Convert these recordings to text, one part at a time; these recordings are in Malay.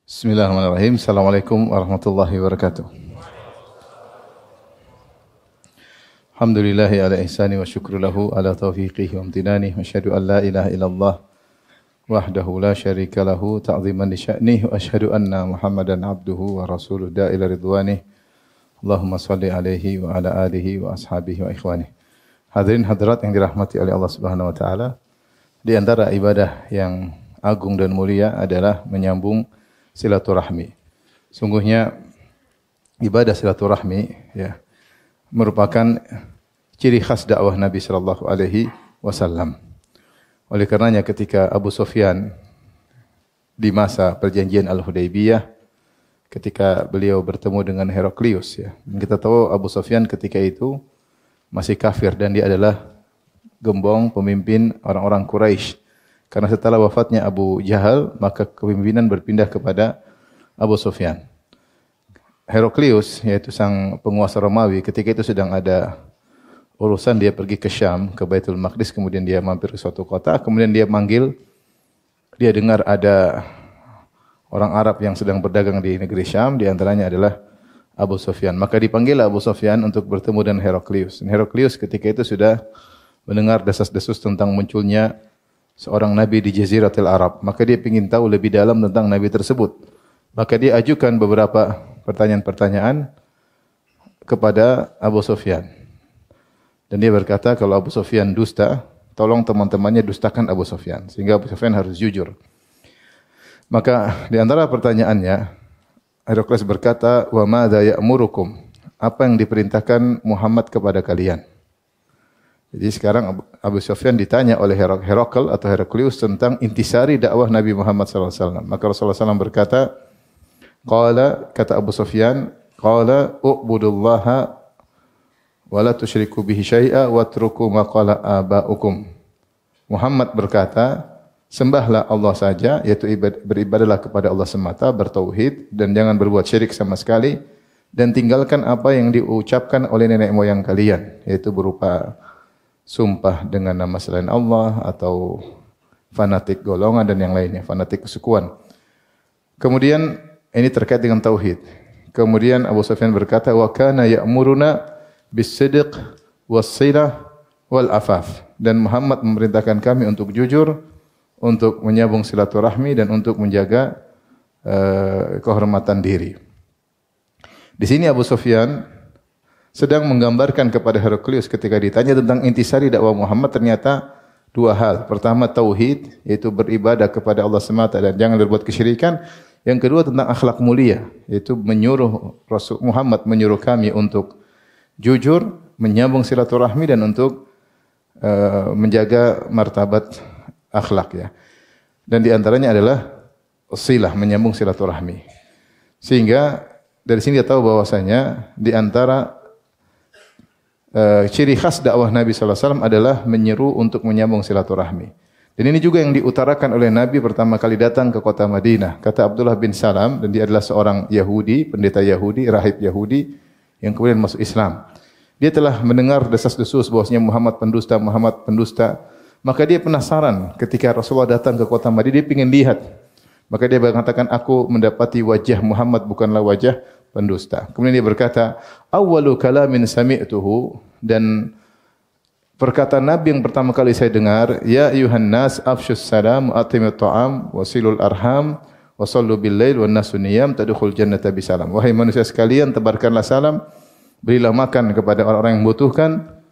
Bismillahirrahmanirrahim. Assalamualaikum warahmatullahi wabarakatuh. Alhamdulillahi ala ihsani wa syukru lahu ala taufiqihi wa amtinani wa asyhadu an la ilaha illallah wahdahu la syarika lahu ta'ziman li sya'nih wa asyhadu anna Muhammadan abduhu wa rasuluhu da'ila ridwanih. Allahumma salli alaihi wa ala alihi wa ashabihi wa ikhwanih. Hadirin hadirat yang dirahmati oleh Allah Subhanahu wa taala, di antara ibadah yang agung dan mulia adalah menyambung silaturahmi. Sungguhnya ibadah silaturahmi merupakan ciri khas dakwah Nabi sallallahu alaihi wasallam. Oleh karenanya ketika Abu Sufyan di masa perjanjian Al-Hudaybiyah, ketika beliau bertemu dengan Heraklius, kita tahu Abu Sufyan ketika itu masih kafir dan dia adalah gembong pemimpin orang-orang Quraisy. Karena setelah wafatnya Abu Jahal, maka kepemimpinan berpindah kepada Abu Sufyan. Heraklius, yaitu sang penguasa Romawi, ketika itu sedang ada urusan, dia pergi ke Syam, ke Baitul Maqdis, kemudian dia mampir ke suatu kota, kemudian dia dengar ada orang Arab yang sedang berdagang di negeri Syam, di antaranya adalah Abu Sufyan. Maka dipanggil Abu Sufyan untuk bertemu dengan Heraklius. Dan Heraklius ketika itu sudah mendengar desas-desus tentang munculnya seorang nabi di Jaziratul Arab. Maka dia ingin tahu lebih dalam tentang nabi tersebut. Maka dia ajukan beberapa pertanyaan-pertanyaan kepada Abu Sufyan. Dan dia berkata kalau Abu Sufyan dusta, tolong teman-temannya dustakan Abu Sufyan. Sehingga Abu Sufyan harus jujur. Maka di antara pertanyaannya, Heraklius berkata, "Wa madza ya'murukum?" Apa yang diperintahkan Muhammad kepada kalian? Jadi sekarang Abu Sufyan ditanya oleh Herakl atau Heraklius tentang intisari dakwah Nabi Muhammad SAW. Maka Rasulullah SAW berkata, kata Abu Sufyan, u'budullaha wa la tusyriku bihi syai'a watruku ma qala aba'ukum. Muhammad berkata, sembahlah Allah saja, yaitu beribadahlah kepada Allah semata, bertauhid dan jangan berbuat syirik sama sekali, dan tinggalkan apa yang diucapkan oleh nenek moyang kalian, yaitu berupa sumpah dengan nama selain Allah atau fanatik golongan dan yang lainnya, fanatik kesukuan. Kemudian ini terkait dengan tauhid. Kemudian Abu Sufyan berkata, wa kana ya'muruna bis-sidq was-silah wal afaf. Dan Muhammad memerintahkan kami untuk jujur, untuk menyambung silaturahmi dan untuk menjaga kehormatan diri. Di sini Abu Sufyan sedang menggambarkan kepada Heraklius ketika ditanya tentang intisari dakwah Muhammad, ternyata dua hal. Pertama tauhid, yaitu beribadah kepada Allah semata dan jangan berbuat kesyirikan. Yang kedua tentang akhlak mulia, yaitu menyuruh Rasul Muhammad menyuruh kami untuk jujur, menyambung silaturahmi dan untuk menjaga martabat akhlak Dan di antaranya adalah silah, menyambung silaturahmi. Sehingga dari sini dia tahu bahwasanya di antara ciri khas dakwah Nabi sallallahu alaihi wasallam adalah menyeru untuk menyambung silaturahmi. Dan ini juga yang diutarakan oleh Nabi pertama kali datang ke kota Madinah. Kata Abdullah bin Salam, dan dia adalah seorang Yahudi, pendeta Yahudi, rahib Yahudi yang kemudian masuk Islam. Dia telah mendengar desas-desus bahwasanya Muhammad pendusta. Maka dia penasaran ketika Rasulullah datang ke kota Madinah, dia ingin lihat. Maka dia mengatakan, aku mendapati wajah Muhammad bukanlah wajah pendusta. Kemudian dia berkata, awwalu kalamin sami'tuhu, dan perkataan Nabi yang pertama kali saya dengar, ya ayuhan nas afsyus salam wa atimut ta'am wa silul arham wa sallu bil lail wan nasu niyam tadkhul jannata bisalam. Wahai manusia sekalian, tebarkanlah salam, berilah makan kepada orang-orang yang membutuhkan,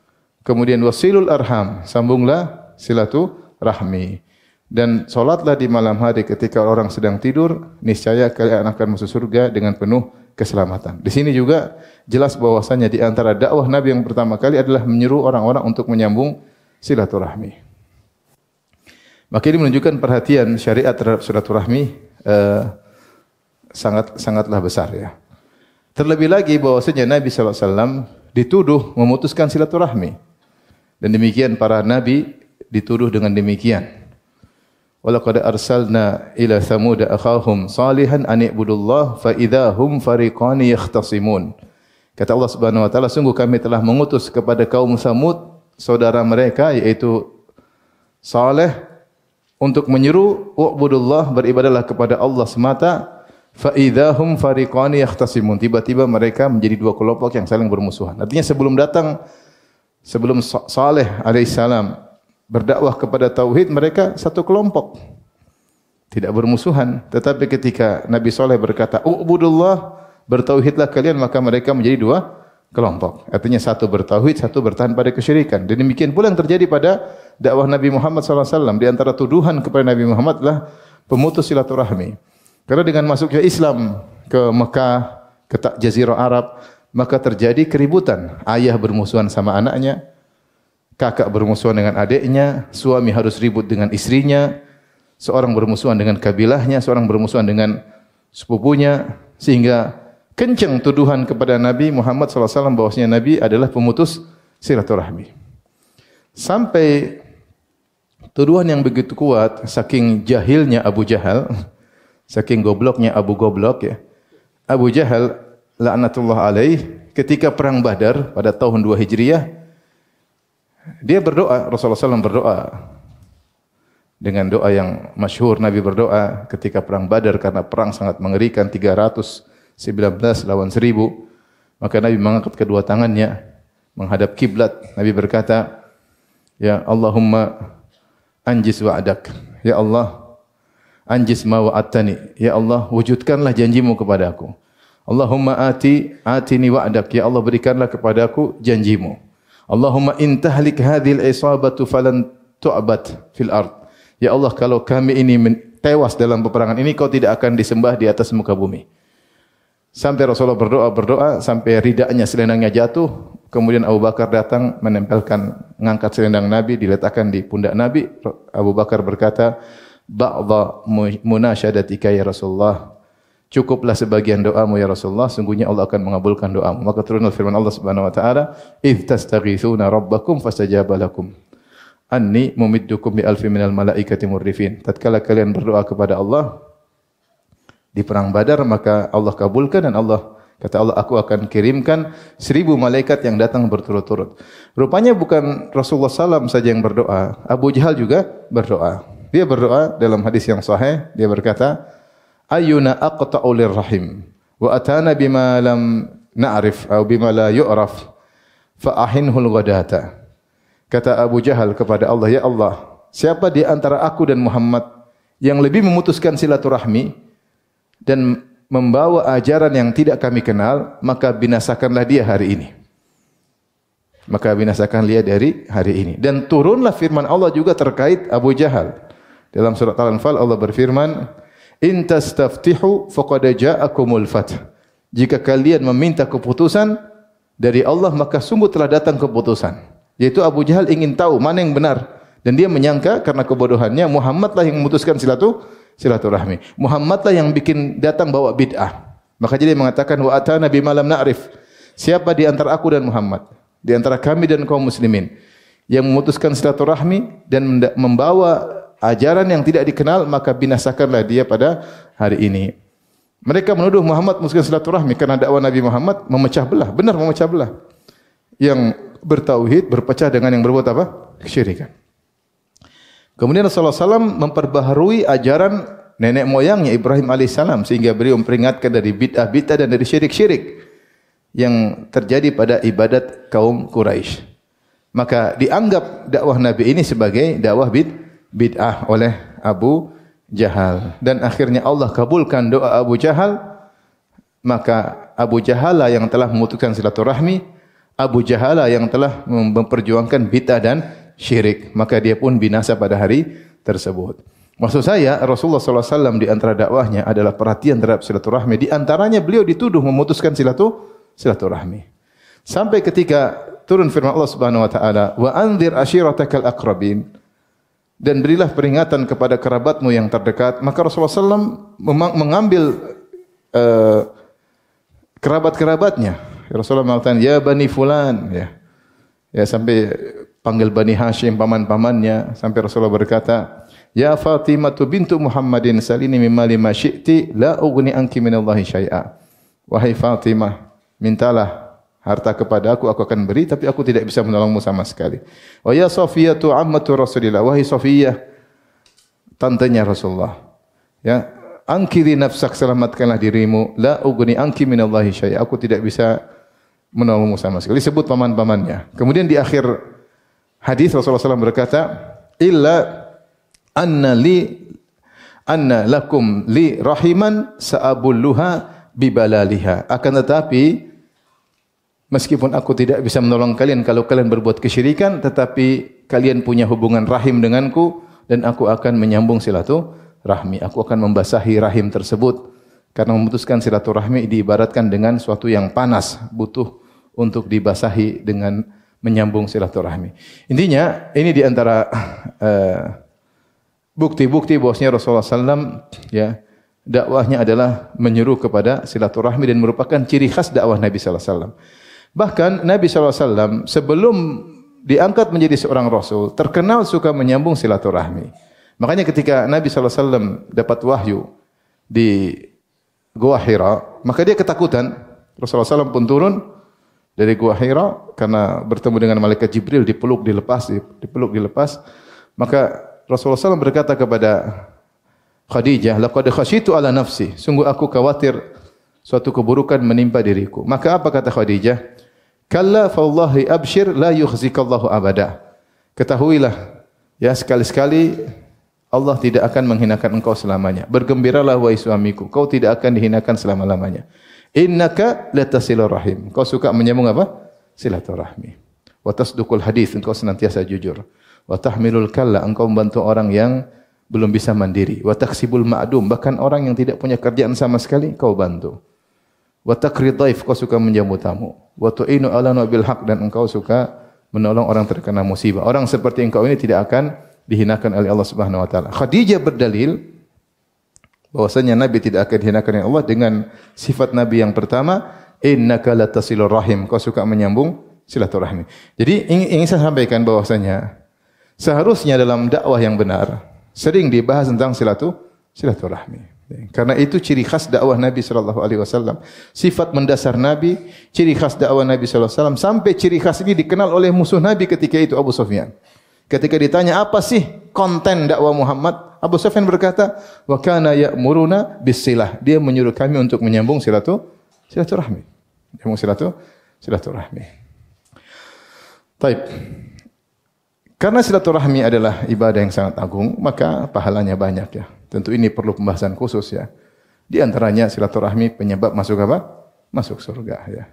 kemudian wasilul arham, sambunglah silaturahmi, dan salatlah di malam hari ketika orang sedang tidur, niscaya kalian akan masuk surga dengan penuh keselamatan. Di sini juga jelas bahwasanya di antara dakwah Nabi yang pertama kali adalah menyeru orang-orang untuk menyambung silaturahmi. Maka ini menunjukkan perhatian syariat terhadap silaturahmi sangatlah besar Terlebih lagi bahwasanya Nabi sallallahu alaihi wasallam dituduh memutuskan silaturahmi. Dan demikian para nabi dituduh dengan demikian. Walaqad arsalna ila Thamud akhahum salihan an i'budullah fa idahum fariqan yakhtasimun. Kata Allah Subhanahu wa taala, sungguh kami telah mengutus kepada kaum Thamud saudara mereka yaitu Saleh untuk menyeru u'budullah, beribadahlah kepada Allah semata, fa idzahum fariqani yahtasimun. Tiba-tiba mereka menjadi dua kelompok yang saling bermusuhan. Artinya sebelum Saleh alaihissalam berdakwah kepada tauhid, mereka satu kelompok, tidak bermusuhan. Tetapi ketika Nabi Saleh berkata, "Ubudullah," bertauhidlah kalian, maka mereka menjadi dua kelompok. Artinya satu bertauhid, satu bertahan pada kesyirikan. Dan demikian pula yang terjadi pada dakwah Nabi Muhammad SAW. Di antara tuduhan kepada Nabi Muhammad adalah pemutus silaturahmi. Karena dengan masuknya Islam ke Mekah, ke Jazirah Arab, maka terjadi keributan. Ayah bermusuhan sama anaknya, kakak bermusuhan dengan adiknya, suami harus ribut dengan istrinya, seorang bermusuhan dengan kabilahnya, seorang bermusuhan dengan sepupunya, sehingga kencang tuduhan kepada Nabi Muhammad SAW bahwasanya Nabi adalah pemutus silaturahmi. Sampai tuduhan yang begitu kuat, saking jahilnya Abu Jahal, saking gobloknya Abu Goblok ya. Abu Jahal laknatullah alaih ketika perang Badar pada tahun 2 Hijriah, dia berdoa, Rasulullah SAW berdoa dengan doa yang masyhur. Nabi berdoa ketika perang Badar karena perang sangat mengerikan, 319 lawan 1000. Maka Nabi mengangkat kedua tangannya menghadap kiblat. Nabi berkata, "Ya Allahumma anjis wa'adak." Ya Allah, anjis ma wa'adtani. Ya Allah, wujudkanlah janjimu kepada aku. Allahumma atini wa'adak. Ya Allah, berikanlah kepadaku janjimu. Allahumma intahlik hadhil isabatu falan tu'bad fil ard. Ya Allah, kalau kami ini tewas dalam peperangan ini, kau tidak akan disembah di atas muka bumi. Sampai Rasulullah berdoa sampai ridaknya, selendangnya jatuh. Kemudian Abu Bakar datang mengangkat selendang Nabi, diletakkan di pundak Nabi. Abu Bakar berkata, "Ba'dha munasyadatika ya Rasulullah." Cukuplah sebagian doamu ya Rasulullah, sungguhnya Allah akan mengabulkan doamu. Maka turunlah firman Allah Subhanahu wa taala, "Idz tastaghitsuna rabbakum fastajaba lakum. Anni mumiddukum bi alfin minal malaikati murdifin." Tatkala kalian berdoa kepada Allah di perang Badar, maka Allah kabulkan, dan Allah kata Allah, "Aku akan kirimkan 1000 malaikat yang datang berturut-turut." Rupanya bukan Rasulullah SAW saja yang berdoa, Abu Jahal juga berdoa. Dia berdoa dalam hadis yang sahih, dia berkata, "Ayyuna aqta'u lirrahim wa atana bima lam na'rif atau bima la yu'raf fa ahinhul ghadata." Kata Abu Jahal kepada Allah, "Ya Allah, siapa di antara aku dan Muhammad yang lebih memutuskan silaturahmi dan membawa ajaran yang tidak kami kenal, maka binasakanlah dia hari ini." Maka binasakan dia dari hari ini. Dan turunlah firman Allah juga terkait Abu Jahal. Dalam surat Al-Anfal Allah berfirman, "In tastaftihu faqad ja'akumul fath." Jika kalian meminta keputusan dari Allah, maka sungguh telah datang keputusan. Yaitu Abu Jahal ingin tahu mana yang benar, dan dia menyangka karena kebodohannya Muhammadlah yang memutuskan silaturahmi. Muhammadlah yang bikin datang bawa bid'ah. Maka jadi mengatakan, "Wa atana bima lam na'rif." Siapa di antara aku dan Muhammad, di antara kami dan kaum muslimin, yang memutuskan silaturahmi dan membawa ajaran yang tidak dikenal, maka binasakanlah dia pada hari ini. Mereka menuduh Muhammad memutuskan silaturahmi karena dakwah Nabi Muhammad memecah belah, benar memecah belah. Yang bertauhid berpecah dengan yang berbuat apa? Kesyirikan. Kemudian Rasulullah SAW memperbaharui ajaran nenek moyangnya Ibrahim alaihissalam, sehingga beliau memperingatkan dari bid'ah-bid'ah dan dari syirik-syirik yang terjadi pada ibadat kaum Quraisy. Maka dianggap dakwah Nabi ini sebagai dakwah bid'ah oleh Abu Jahal. Dan akhirnya Allah kabulkan doa Abu Jahal. Maka Abu Jahal yang telah memutuskan silaturahmi, Abu Jahal yang telah memperjuangkan bid'ah dan syirik. Maka dia pun binasa pada hari tersebut. Maksud saya, Rasulullah SAW di antara dakwahnya adalah perhatian terhadap silaturahmi. Di antaranya beliau dituduh memutuskan silaturahmi. Sampai ketika turun firman Allah Subhanahu wa taala, "Wa anzir ashiratakal aqrabin." Dan berilah peringatan kepada kerabatmu yang terdekat. Maka Rasulullah SAW mengambil kerabat-kerabatnya. Rasulullah mengatakan, "Ya Bani Fulan." Ya sampai panggil Bani Hashim, paman-pamannya. Sampai Rasulullah berkata, "Ya Fatimah bintu Muhammadin salini mimma lima syi'ti la ughni anki minallahi syai'a." Wahai Fatimah, mintalah harta kepada aku akan beri, tapi aku tidak bisa menolongmu sama sekali. Wa ya Safiyah ammatu Rasulillah, wahai Safiyah, tantenya Rasulullah. Ya, angkiri nafsak, selamatkanlah dirimu, la ugni anki minallahi syai'a, aku tidak bisa menolongmu sama sekali. Disebut paman-pamannya. Kemudian di akhir hadis Rasulullah SAW berkata, illa anna lakum li rahiman sa'abulluha bibalaliha. Akan tetapi meskipun aku tidak bisa menolong kalian kalau kalian berbuat kesyirikan, tetapi kalian punya hubungan rahim denganku dan aku akan menyambung silaturahmi. Aku akan membasahi rahim tersebut. Karena memutuskan silaturahmi diibaratkan dengan suatu yang panas, butuh untuk dibasahi dengan menyambung silaturahmi. Intinya ini di antara bukti-bukti bahwasanya Rasulullah SAW ya dakwahnya adalah menyeru kepada silaturahmi dan merupakan ciri khas dakwah Nabi SAW. Bahkan Nabi SAW sebelum diangkat menjadi seorang Rasul terkenal suka menyambung silaturahmi. Makanya ketika Nabi SAW dapat wahyu di Gua Hira, maka dia ketakutan. Rasulullah SAW pun turun dari Gua Hira karena bertemu dengan malaikat Jibril, dipeluk dilepas. Maka Rasulullah SAW berkata kepada Khadijah, laqad khasyitu ala nafsi, sungguh aku khawatir suatu keburukan menimpa diriku. Maka apa kata Khadijah? Kalla fa wallahi abshir la yukhzikallahu abada. Ketahuilah ya, sekali-sekali Allah tidak akan menghinakan engkau selamanya. Bergembiralah wahai suamiku, kau tidak akan dihinakan selama-lamanya. Innaka latasilur rahim. Kau suka menyambung apa? Silaturahmi. Wa tasduqul hadis, engkau senantiasa jujur. Wa tahmilul kalla, engkau membantu orang yang belum bisa mandiri. Wa taksibul ma'dum, bahkan orang yang tidak punya kerjaan sama sekali kau bantu. Wa takri dhaif, kau suka menjamu tamu. Wa tu'inu ala bil haq, dan engkau suka menolong orang terkena musibah. Orang seperti engkau ini tidak akan dihinakan oleh Allah Subhanahu wa taala. Khadijah berdalil bahwasanya Nabi tidak akan dihinakan oleh Allah dengan sifat Nabi yang pertama, innaka latasilur rahim, kau suka menyambung silaturahmi. Jadi ingin saya sampaikan bahwasanya seharusnya dalam dakwah yang benar sering dibahas tentang silaturahmi. Karena itu ciri khas dakwah Nabi sallallahu alaihi wasallam. Sifat mendasar Nabi, ciri khas dakwah Nabi sallallahu alaihi wasallam, sampai ciri khas ini dikenal oleh musuh Nabi ketika itu, Abu Sufyan. Ketika ditanya apa sih konten dakwah Muhammad, Abu Sufyan berkata, wa kana ya'muruna bis-silah. Dia menyuruh kami untuk menyambung silaturahmi. Menyambung silaturahmi. Baik. Karena silaturahmi adalah ibadah yang sangat agung, maka pahalanya banyak ya. Tentu ini perlu pembahasan khusus ya. Di antaranya silaturahmi penyebab masuk apa? Masuk surga ya.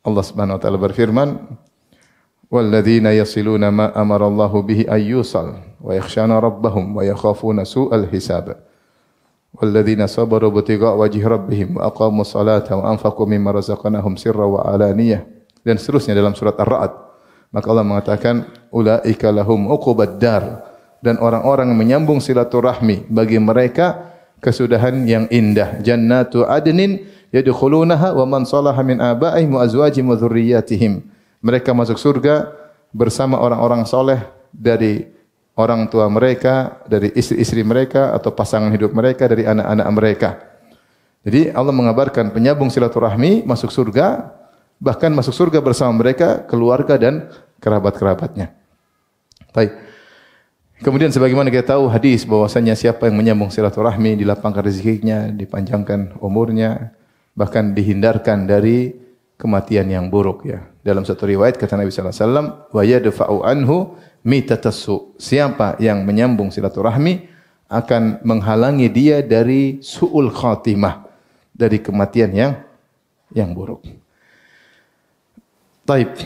Allah Subhanahu wa taala berfirman, walladzina yasiluna ma amara Allahu bihi ayyusal wa yakhshana rabbahum wa yakhafuna su'al hisab. Walladzina sabaru ibtigha' wajhi rabbihim wa aqamus salata wa anfaqu mimma razaqnahum sirran wa alaniyah. Dan seterusnya dalam surat Ar-Ra'd. Maka Allah mengatakan ulaika lahum uqubad dar, dan orang-orang yang menyambung silaturahmi bagi mereka kesudahan yang indah. Jannatu adnin yadkhulunaha wa man salaha min aba'ihim wa azwajihim wa dzurriyyatihim. Mereka masuk surga bersama orang-orang soleh dari orang tua mereka, dari istri-istri mereka atau pasangan hidup mereka, dari anak-anak mereka. Jadi Allah mengabarkan penyambung silaturahmi masuk surga, bahkan masuk surga bersama mereka, keluarga dan kerabat-kerabatnya. Baik. Kemudian sebagaimana kita tahu hadis bahwasanya siapa yang menyambung silaturahmi dilapangkan rezekinya, dipanjangkan umurnya, bahkan dihindarkan dari kematian yang buruk ya. Dalam satu riwayat kata Nabi sallallahu alaihi wasallam, wa yadfa'u anhu mitatassu. Siapa yang menyambung silaturahmi akan menghalangi dia dari su'ul khatimah, dari kematian yang buruk. Taib.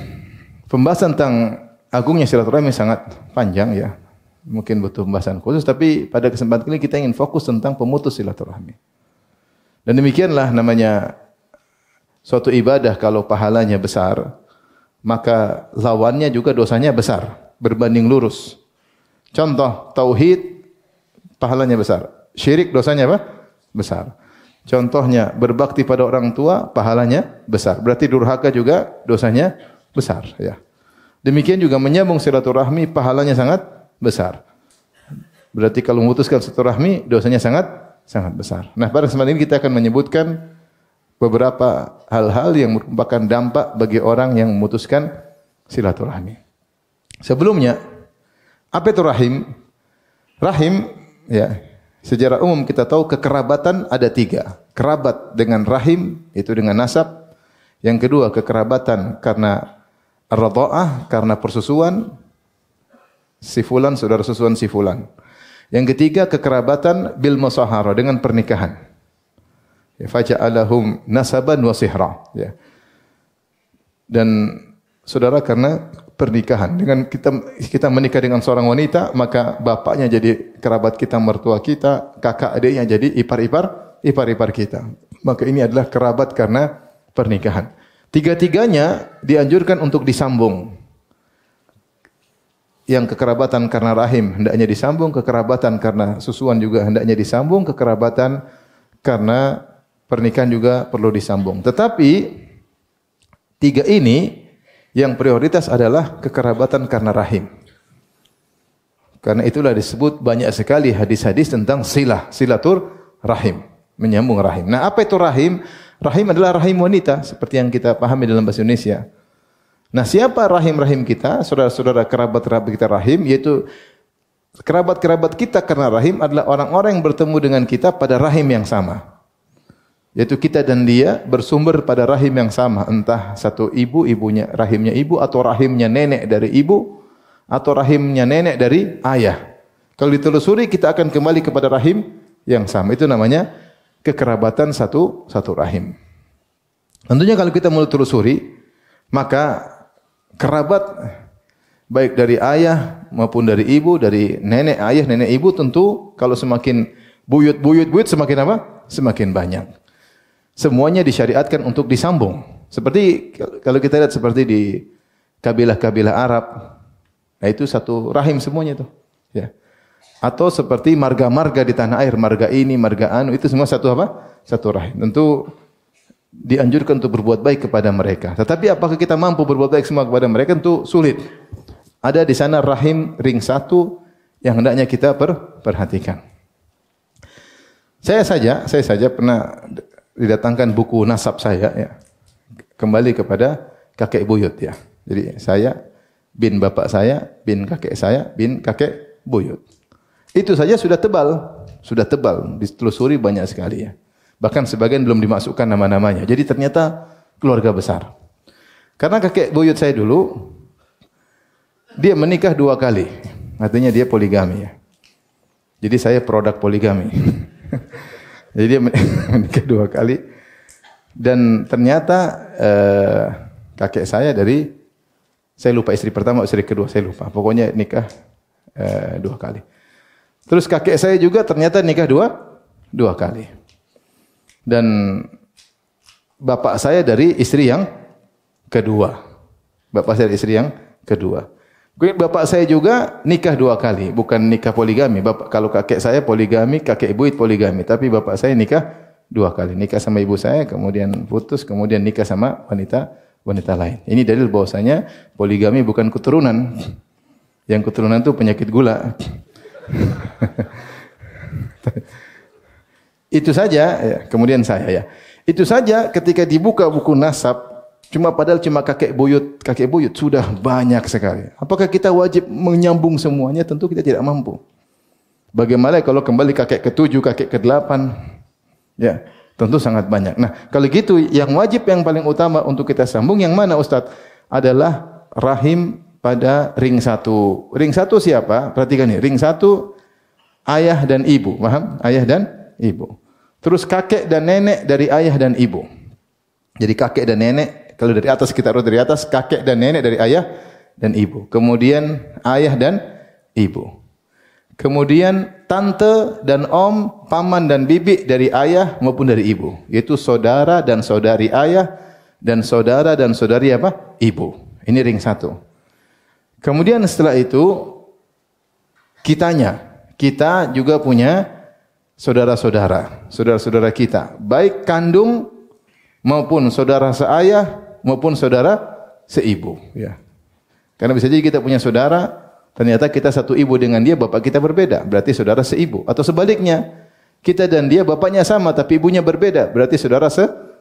Pembahasan tentang agungnya silaturahmi sangat panjang ya. Mungkin butuh pembahasan khusus, tapi pada kesempatan ini kita ingin fokus tentang pemutus silaturahmi. Dan demikianlah namanya suatu ibadah kalau pahalanya besar, maka lawannya juga dosanya besar, berbanding lurus. Contoh, tauhid pahalanya besar, syirik dosanya apa? Besar. Contohnya, berbakti pada orang tua pahalanya besar. Berarti durhaka juga dosanya besar ya. Demikian juga menyambung silaturahmi pahalanya sangat besar. Berarti kalau memutuskan silaturahmi dosanya sangat besar. Nah, pada kesempatan ini kita akan menyebutkan beberapa hal-hal yang merupakan dampak bagi orang yang memutuskan silaturahmi. Sebelumnya, apa itu rahim? Rahim ya, Secara umum kita tahu kekerabatan ada 3. Kerabat dengan rahim, itu dengan nasab. Yang kedua, kekerabatan karena ar-radha'ah, karena persusuan. Si fulan, saudara susuan si fulan. Yang ketiga, kekerabatan bil musahara, dengan pernikahan. Ya, faja'alahum nasaban wa sihra. Ya. Dan saudara, karena pernikahan, dengan kita menikah dengan seorang wanita, maka bapaknya jadi kerabat kita, mertua kita, kakak adiknya jadi ipar-ipar kita. Maka ini adalah kerabat karena pernikahan. 3-tiganya dianjurkan untuk disambung. Yang kekerabatan karena rahim hendaknya disambung, kekerabatan karena susuan juga hendaknya disambung, kekerabatan karena pernikahan juga perlu disambung. Tetapi 3 ini yang prioritas adalah kekerabatan karena rahim. Karena itulah disebut banyak sekali hadis-hadis tentang silatur rahim, menyambung rahim. Nah, apa itu rahim? Rahim adalah rahim wanita, seperti yang kita pahami dalam bahasa Indonesia. Nah, siapa rahim-rahim kita? Saudara-saudara kerabat-kerabat kita rahim, yaitu kerabat-kerabat kita karena rahim adalah orang-orang yang bertemu dengan kita pada rahim yang sama. Yaitu kita dan dia bersumber pada rahim yang sama. Entah satu ibu, ibunya rahimnya ibu, atau rahimnya nenek dari ibu, atau rahimnya nenek dari ayah. Kalau ditelusuri kita akan kembali kepada rahim yang sama. Itu namanya kekerabatan satu rahim. Tentunya kalau kita mau telusuri, maka kerabat baik dari ayah maupun dari ibu, dari nenek ayah, nenek ibu, tentu kalau semakin buyut semakin apa? Semakin banyak. Semuanya disyariatkan untuk disambung. Seperti kalau kita lihat seperti di kabilah-kabilah Arab, nah itu satu rahim semuanya itu. Ya. Atau seperti marga-marga di tanah air, marga ini, marga anu, itu semua satu apa? Satu rahim. Tentu dianjurkan untuk berbuat baik kepada mereka. Tetapi apakah kita mampu berbuat baik semua kepada mereka? Tentu sulit. Ada di sana rahim ring 1 yang hendaknya kita perhatikan. Saya saja pernah didatangkan buku nasab saya, ya. Kembali kepada kakek buyut, ya. Jadi saya bin bapak saya, bin kakek saya, bin kakek buyut. Itu saja sudah tebal, ditelusuri banyak sekali, ya. Bahkan sebagian belum dimasukkan nama-namanya. Jadi ternyata keluarga besar. Karena kakek buyut saya dulu, dia menikah 2 kali. Artinya dia poligami, ya. Jadi saya produk poligami. Jadi dia menikah 2 kali. Dan ternyata kakek saya saya lupa istri pertama, istri kedua, saya lupa. Pokoknya nikah 2 kali. Terus kakek saya juga ternyata nikah 2 kali. Dan bapak saya dari istri yang kedua. Bapak saya dari istri yang kedua. Bapak saya juga nikah 2 kali, bukan nikah poligami. Kalau kakek saya poligami, kakek ibu poligami. Tapi bapak saya nikah 2 kali. Nikah sama ibu saya, kemudian putus, kemudian nikah sama wanita lain. Ini dalil bahwasanya poligami bukan keturunan. Yang keturunan itu penyakit gula. Itu saja, ya. Kemudian saya, ya. Itu saja ketika dibuka buku nasab, padahal cuma kakek buyut sudah banyak sekali. Apakah kita wajib menyambung semuanya? Tentu kita tidak mampu. Bagaimana kalau kembali kakek ke-7, kakek ke-8? Ya, tentu sangat banyak. Nah, kalau gitu yang wajib yang paling utama untuk kita sambung yang mana, Ustaz? Adalah rahim pada ring 1. Ring 1 siapa? Perhatikan nih, ring 1 ayah dan ibu, paham? Ayah dan ibu. Terus kakek dan nenek dari ayah dan ibu. Jadi kakek dan nenek, kalau dari atas kita urut dari atas, kakek dan nenek dari ayah dan ibu. Kemudian ayah dan ibu. Kemudian tante dan om, paman dan bibi dari ayah maupun dari ibu. Yaitu saudara dan saudari ayah dan saudara dan saudari apa? Ibu. Ini ring 1. Kemudian setelah itu kita juga punya saudara-saudara kita, baik kandung maupun saudara seayah maupun saudara seibu, ya. Karena bisa jadi kita punya saudara, ternyata kita satu ibu dengan dia, bapak kita berbeda, berarti saudara seibu. Atau sebaliknya, kita dan dia bapaknya sama tapi ibunya berbeda, berarti saudara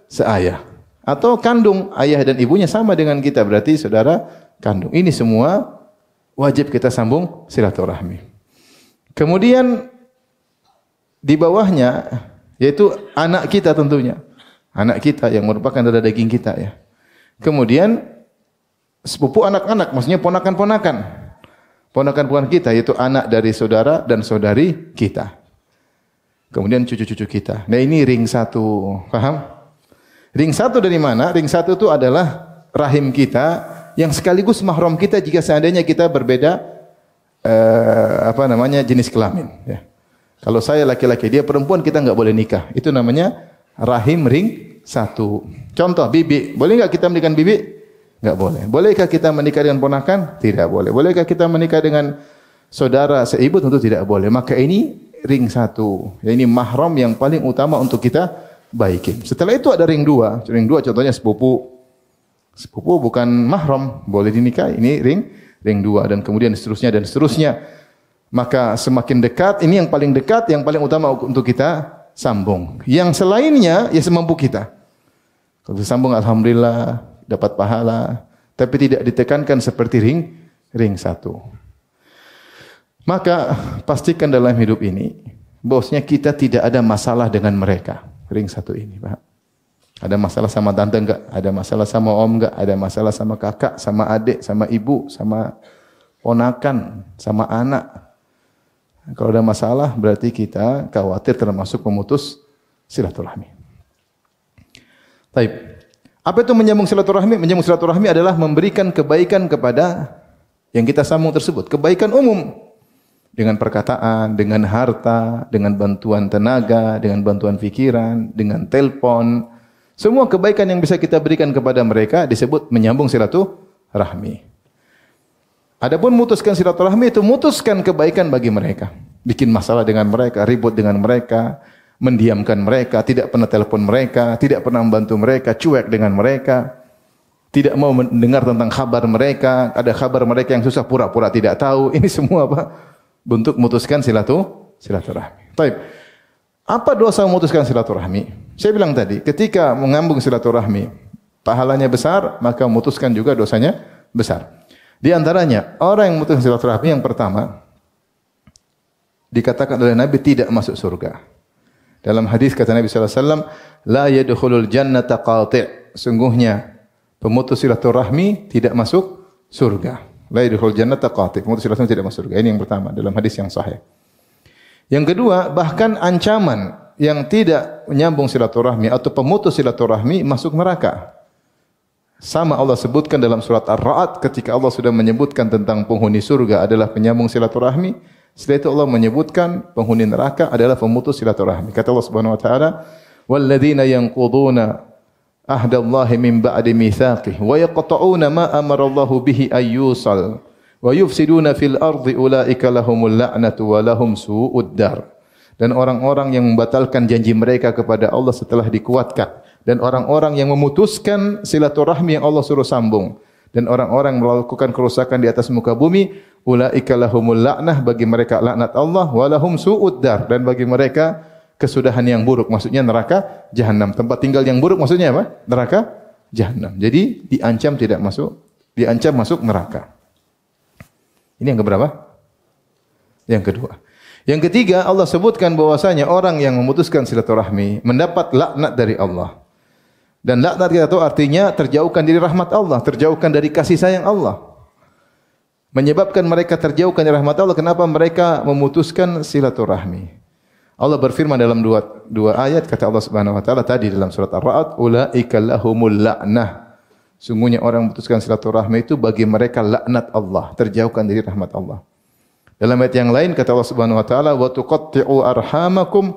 seayah. Atau kandung, ayah dan ibunya sama dengan kita, berarti saudara kandung. Ini semua wajib kita sambung silaturahmi. Kemudian Di bawahnya yaitu anak kita tentunya. Anak kita yang merupakan darah daging kita ya. Kemudian sepupu anak-anak, maksudnya ponakan-ponakan. Ponakan-ponakan kita yaitu anak dari saudara dan saudari kita. Kemudian cucu-cucu kita. Nah ini ring satu, paham? Ring satu dari mana? Ring satu itu adalah rahim kita yang sekaligus mahram kita jika seandainya kita berbeda jenis kelamin. Ya. Kalau saya laki-laki, dia perempuan, kita enggak boleh nikah. Itu namanya rahim ring satu. Contoh, bibi. Boleh enggak kita menikah dengan bibi? Enggak boleh. Bolehkah kita menikah dengan ponakan? Tidak boleh. Bolehkah kita menikah dengan saudara seibu? Tentu tidak boleh. Maka ini ring satu. Ini mahram yang paling utama untuk kita baikin. Setelah itu ada ring dua. Ring dua contohnya sepupu. Sepupu bukan mahram, boleh dinikahi. Ini ring dua dan kemudian seterusnya dan seterusnya. Maka semakin dekat, ini yang paling dekat, yang paling utama untuk kita sambung. Yang selainnya, ya semampu kita. Kalau disambung, alhamdulillah, dapat pahala. Tapi tidak ditekankan seperti ring satu. Maka pastikan dalam hidup ini, bahwasanya kita tidak ada masalah dengan mereka. Ring satu ini, Pak. Ada masalah sama tante enggak? Ada masalah sama om enggak? Ada masalah sama kakak, sama adik, sama ibu, sama ponakan, sama anak. Kalau ada masalah berarti kita khawatir termasuk memutus silaturahmi. Baik. Apa itu menyambung silaturahmi? Menyambung silaturahmi adalah memberikan kebaikan kepada yang kita sambung tersebut. Kebaikan umum. Dengan perkataan, dengan harta, dengan bantuan tenaga, dengan bantuan fikiran, dengan telepon. Semua kebaikan yang bisa kita berikan kepada mereka disebut menyambung silaturahmi. Adapun memutuskan silaturahmi itu memutuskan kebaikan bagi mereka. Bikin masalah dengan mereka, ribut dengan mereka, mendiamkan mereka, tidak pernah telepon mereka, tidak pernah membantu mereka, cuek dengan mereka, tidak mau mendengar tentang kabar mereka, ada kabar mereka yang susah pura-pura tidak tahu. Ini semua apa? Bentuk memutuskan silaturahmi. Baik. Apa dosa memutuskan silaturahmi? Saya bilang tadi, ketika mengambung silaturahmi, pahalanya besar, maka memutuskan juga dosanya besar. Di antaranya, orang yang memutuskan silaturahmi yang pertama, dikatakan oleh Nabi tidak masuk surga. Dalam hadis kata Nabi SAW, La yadkhulul jannata qati'. Sungguhnya, pemutus silaturahmi tidak masuk surga. La yadkhulul jannata qati'. Pemutus silaturahmi tidak masuk surga. Ini yang pertama, dalam hadis yang sahih. Yang kedua, bahkan ancaman yang tidak menyambung silaturahmi atau pemutus silaturahmi masuk neraka. Sama Allah sebutkan dalam surat Ar-Ra'd ketika Allah sudah menyebutkan tentang penghuni surga adalah penyambung silaturahmi. Setelah itu Allah menyebutkan penghuni neraka adalah pemutus silaturahmi. Kata Allah Subhanahu wa taala, "Walladzina yanquduna ahdallahi min ba'di mitsaqihi wa yaqta'una ma amara Allahu bihi ayyusal wa yufsiduna fil ardi ulaika lahumul la'natu wa lahum su'ud dar." Dan orang-orang yang membatalkan janji mereka kepada Allah setelah dikuatkan. Dan orang-orang yang memutuskan silaturahmi yang Allah suruh sambung. Dan orang-orang melakukan kerusakan di atas muka bumi, ulaika lahumul la'nah, bagi mereka laknat Allah, walahum su'ud dar, dan bagi mereka kesudahan yang buruk, maksudnya neraka jahanam. Tempat tinggal yang buruk maksudnya apa? Neraka jahanam. Jadi diancam tidak masuk, diancam masuk neraka. Ini yang keberapa? Yang kedua. Yang ketiga, Allah sebutkan bahwasanya orang yang memutuskan silaturahmi mendapat laknat dari Allah. Dan laknat kita tahu artinya terjauhkan dari rahmat Allah, terjauhkan dari kasih sayang Allah. Menyebabkan mereka terjauhkan dari rahmat Allah, kenapa mereka memutuskan silaturahmi? Allah berfirman dalam dua ayat, kata Allah Subhanahu wa taala tadi dalam surat Ar-Ra'd, ulaika lahumul la'nah. Sungguhnya orang memutuskan silaturahmi itu bagi mereka laknat Allah, terjauhkan dari rahmat Allah. Dalam ayat yang lain kata Allah Subhanahu wa taala, wa tuqatti'u arhamakum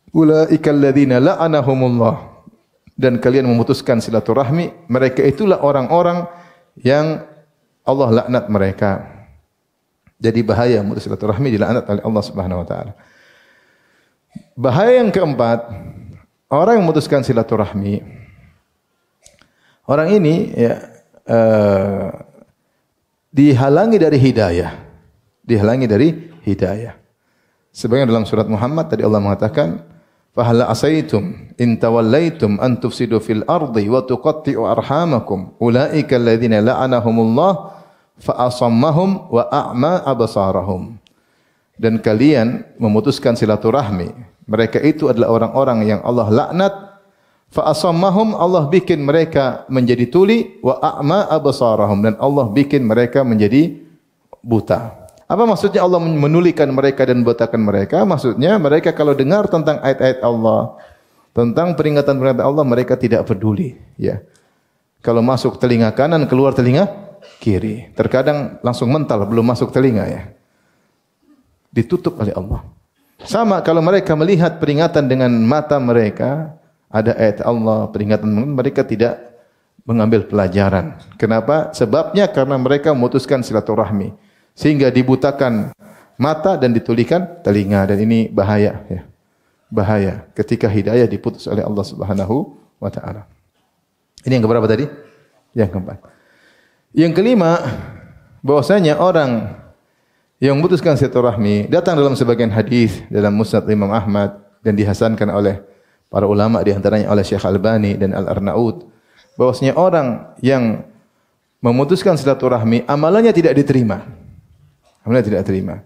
ulaika alladziina la'anahumullah. Dan kalian memutuskan silaturahmi, mereka itulah orang-orang yang Allah laknat mereka. Jadi bahaya memutus silaturahmi dilaknat oleh Allah Subhanahu wa taala. Bahaya yang keempat, orang yang memutuskan silaturahmi, orang ini ya dihalangi dari hidayah. Dihalangi dari hidayah. Sebagaimana dalam surat Muhammad tadi Allah mengatakan, "Fahal asaitum in tawallaitum an tufsidu fil ardi wa tuqatti'u arhamakum ulaika alladziina la'anahumullah fa asammahum wa a'ma absarahum." Dan kalian memutuskan silaturahmi Mereka itu adalah orang-orang yang Allah laknat. Fa asammahum, Allah bikin mereka menjadi tuli, wa a'ma absarahum, dan Allah bikin mereka menjadi buta. Apa maksudnya Allah menulikan mereka dan membutakan mereka? Maksudnya mereka kalau dengar tentang ayat-ayat Allah, tentang peringatan-peringatan Allah, mereka tidak peduli, ya. Kalau masuk telinga kanan, keluar telinga kiri. Terkadang langsung mental, belum masuk telinga, ya. Ditutup oleh Allah. Sama kalau mereka melihat peringatan dengan mata mereka, ada ayat Allah, peringatan, mereka tidak mengambil pelajaran. Kenapa? Sebabnya karena mereka memutuskan silaturahmi, sehingga dibutakan mata dan ditulikan telinga, dan ini bahaya, ya. Bahaya ketika hidayah diputus oleh Allah Subhanahu wa taala. Ini yang keberapa tadi? Yang keempat. Yang kelima, bahwasanya orang yang memutuskan silaturahmi, datang dalam sebagian hadis dalam Musnad Imam Ahmad dan dihasankan oleh para ulama, di antaranya oleh Syekh Albani dan Al-Arnaud, bahwasanya orang yang memutuskan silaturahmi amalannya tidak diterima. Amalannya tidak diterima.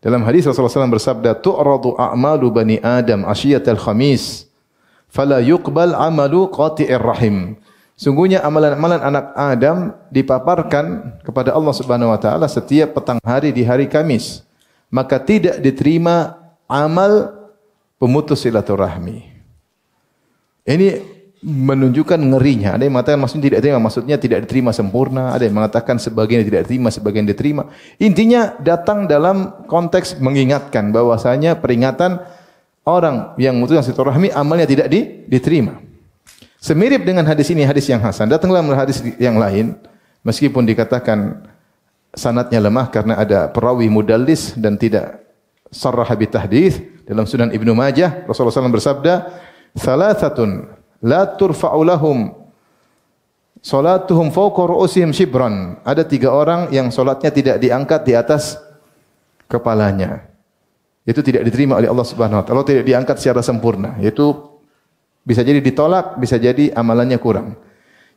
Dalam hadis Rasulullah SAW bersabda, "Tu'radu a'malu bani Adam asyiyatal khamis, fala yuqbal amalu qati'ir rahim." Sungguhnya amalan-amalan anak Adam dipaparkan kepada Allah Subhanahu wa taala setiap petang hari di hari Kamis, maka tidak diterima amal pemutus silaturahmi. Ini menunjukkan ngerinya. Ada yang mengatakan maksudnya tidak diterima, maksudnya tidak diterima sempurna. Ada yang mengatakan sebagian tidak diterima, sebagian diterima. Intinya datang dalam konteks mengingatkan bahwasanya peringatan orang yang memutuskan silaturahmi amalnya tidak diterima. Semirip dengan hadis ini, hadis yang hasan. Datang dalam hadis yang lain, meskipun dikatakan sanadnya lemah karena ada perawi mudallis dan tidak sarrah bi tahdits. Dalam Sunan Ibnu Majah, Rasulullah SAW bersabda, "Thalathatun la turfa'u lahum salatuhum fawqa ru'usihim shibran." Ada 3 orang yang salatnya tidak diangkat di atas kepalanya. Itu tidak diterima oleh Allah Subhanahu wa taala, tidak diangkat secara sempurna. Yaitu bisa jadi ditolak, bisa jadi amalannya kurang.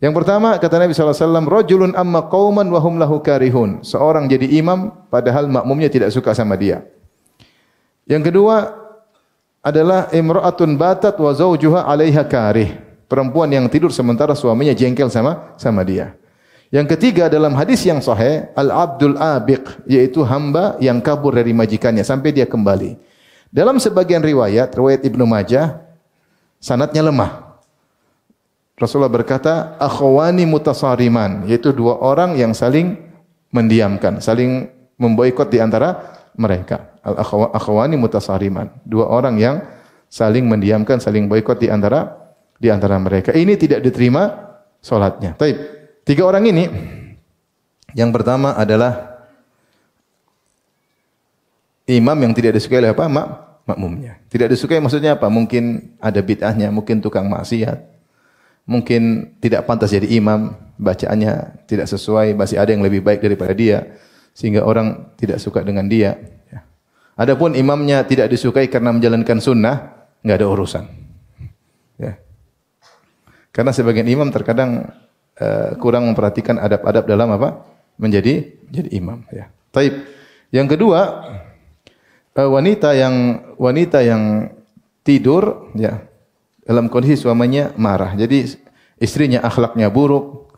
Yang pertama, kata Nabi SAW, "Rajulun amma qauman wa hum lahu karihun." Seorang jadi imam padahal makmumnya tidak suka sama dia. Yang kedua adalah imra'atun batat wa zawjuha 'alaiha karih. Perempuan yang tidur sementara suaminya jengkel sama dia. Yang ketiga dalam hadis yang sahih, al-abdul abiq, yaitu hamba yang kabur dari majikannya sampai dia kembali. Dalam sebagian riwayat Ibnu Majah, sanadnya lemah. Rasulullah berkata, akhwani mutasariman, yaitu 2 orang yang saling mendiamkan, saling memboikot di antara mereka. Al-akhwani mutasariman, 2 orang yang saling mendiamkan, saling boikot di antara mereka. Ini tidak diterima salatnya. Baik, 3 orang ini, yang pertama adalah imam yang tidak disukai oleh makmumnya. Tidak disukai maksudnya apa? Mungkin ada bid'ahnya, mungkin tukang maksiat, mungkin tidak pantas jadi imam, bacaannya tidak sesuai, masih ada yang lebih baik daripada dia, sehingga orang tidak suka dengan dia. Adapun imamnya tidak disukai karena menjalankan sunnah, enggak ada urusan. Ya. Karena sebagian imam terkadang kurang memperhatikan adab-adab dalam menjadi imam. Ya. Taib. Yang kedua, wanita yang tidur, ya, dalam kondisi suaminya marah. Jadi istrinya akhlaknya buruk,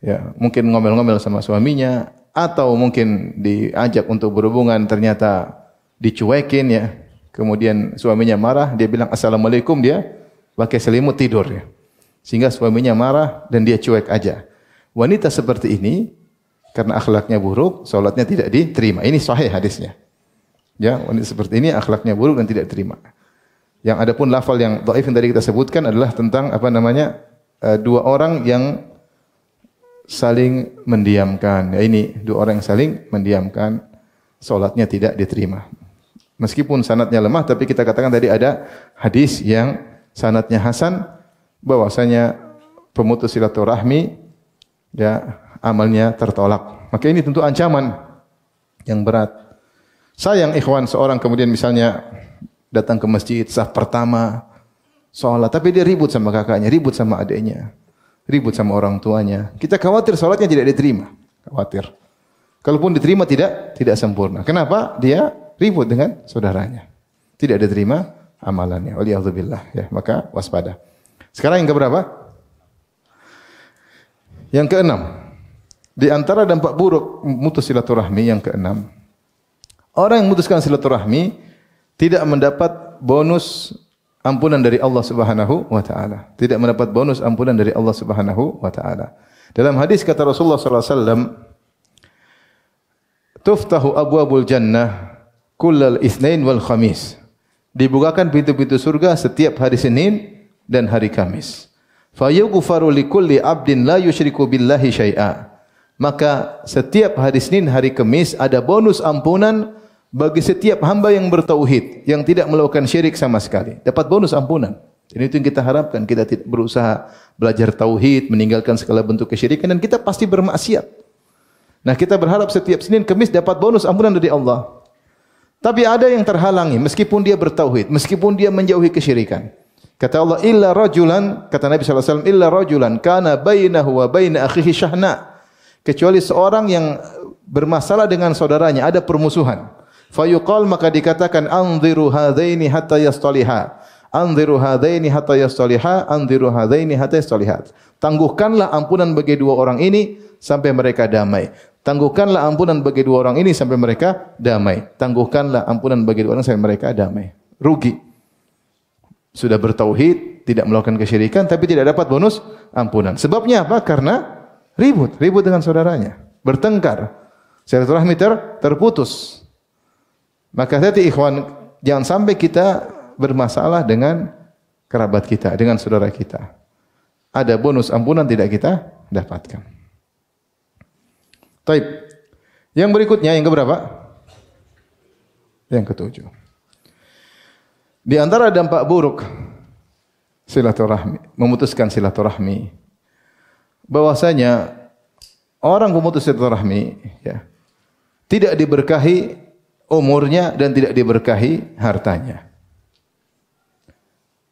ya, mungkin ngomel-ngomel sama suaminya, atau mungkin diajak untuk berhubungan ternyata dicuekin, ya. Kemudian suaminya marah, dia bilang assalamualaikum, dia pakai selimut tidur, ya. Sehingga suaminya marah dan dia cuek aja. Wanita seperti ini karena akhlaknya buruk, salatnya tidak diterima. Ini sahih hadisnya. Ya, wanita seperti ini akhlaknya buruk dan tidak diterima. Yang adapun lafal yang dhaif yang tadi kita sebutkan adalah tentang 2 orang yang saling mendiamkan. Ya, ini 2 orang yang saling mendiamkan, salatnya tidak diterima. Meskipun sanadnya lemah, tapi kita katakan tadi ada hadis yang sanadnya hasan, bahwasanya pemutus silaturahmi, ya, amalnya tertolak. Maka ini tentu ancaman yang berat. Sayang ikhwan, seorang kemudian misalnya datang ke masjid saf pertama, sholat, tapi dia ribut sama kakaknya, ribut sama adiknya, ribut sama orang tuanya. Kita khawatir sholatnya tidak diterima, khawatir. Kalaupun diterima tidak sempurna. Kenapa? Dia ribut dengan saudaranya. Tidak diterima amalannya. Waliyadzubillah, ya. Maka waspada. Sekarang yang keberapa? Yang keenam. Di antara dampak buruk memutus silaturahmi yang keenam. Orang yang memutuskan silaturahmi tidak mendapat bonus ampunan dari Allah Subhanahu wa taala. Tidak mendapat bonus ampunan dari Allah Subhanahu wa taala. Dalam hadis kata Rasulullah sallallahu alaihi wasallam, "Tuftahu abwabul jannah kullal itsnain wal khamis." Dibukakan pintu-pintu surga setiap hari Senin dan hari Kamis. Fayughfaru likulli 'abdin la yusyriku billahi syai'a. Maka setiap hari Senin, hari Kamis ada bonus ampunan bagi setiap hamba yang bertauhid, yang tidak melakukan syirik sama sekali. Dapat bonus ampunan. Ini itu yang kita harapkan. Kita tidak berusaha belajar tauhid, meninggalkan segala bentuk kesyirikan, dan kita pasti bermaksiat. Nah, kita berharap setiap Senin, Kamis dapat bonus ampunan dari Allah. Tapi ada yang terhalangi meskipun dia bertauhid, meskipun dia menjauhi kesyirikan. Kata Allah, illa rajulan, kata Nabi sallallahu alaihi wasallam, illa rajulan kana bainahu wa baina akhihi syahna. Kecuali seorang yang bermasalah dengan saudaranya, ada permusuhan. Fayuqal, maka dikatakan, anziru hadaini hatta yastaliha. Anziru hadaini hatta yastaliha, anziru hadaini hatta yastaliha. Tangguhkanlah ampunan bagi dua orang ini sampai mereka damai. Tangguhkanlah ampunan bagi dua orang ini sampai mereka damai. Tangguhkanlah ampunan bagi dua orang sampai mereka damai. Rugi. Sudah bertauhid, tidak melakukan kesyirikan, tapi tidak dapat bonus ampunan. Sebabnya apa? Karena ribut dengan saudaranya, bertengkar, silaturahmi terputus. Maka hati ikhwan, jangan sampai kita bermasalah dengan kerabat kita, dengan saudara kita. Ada bonus ampunan tidak kita dapatkan. Taib. Yang berikutnya yang keberapa? Yang ketujuh. Di antara dampak buruk silaturahmi, memutuskan silaturahmi, bahwasanya orang pemutus silaturahmi, ya, tidak diberkahi umurnya dan tidak diberkahi hartanya.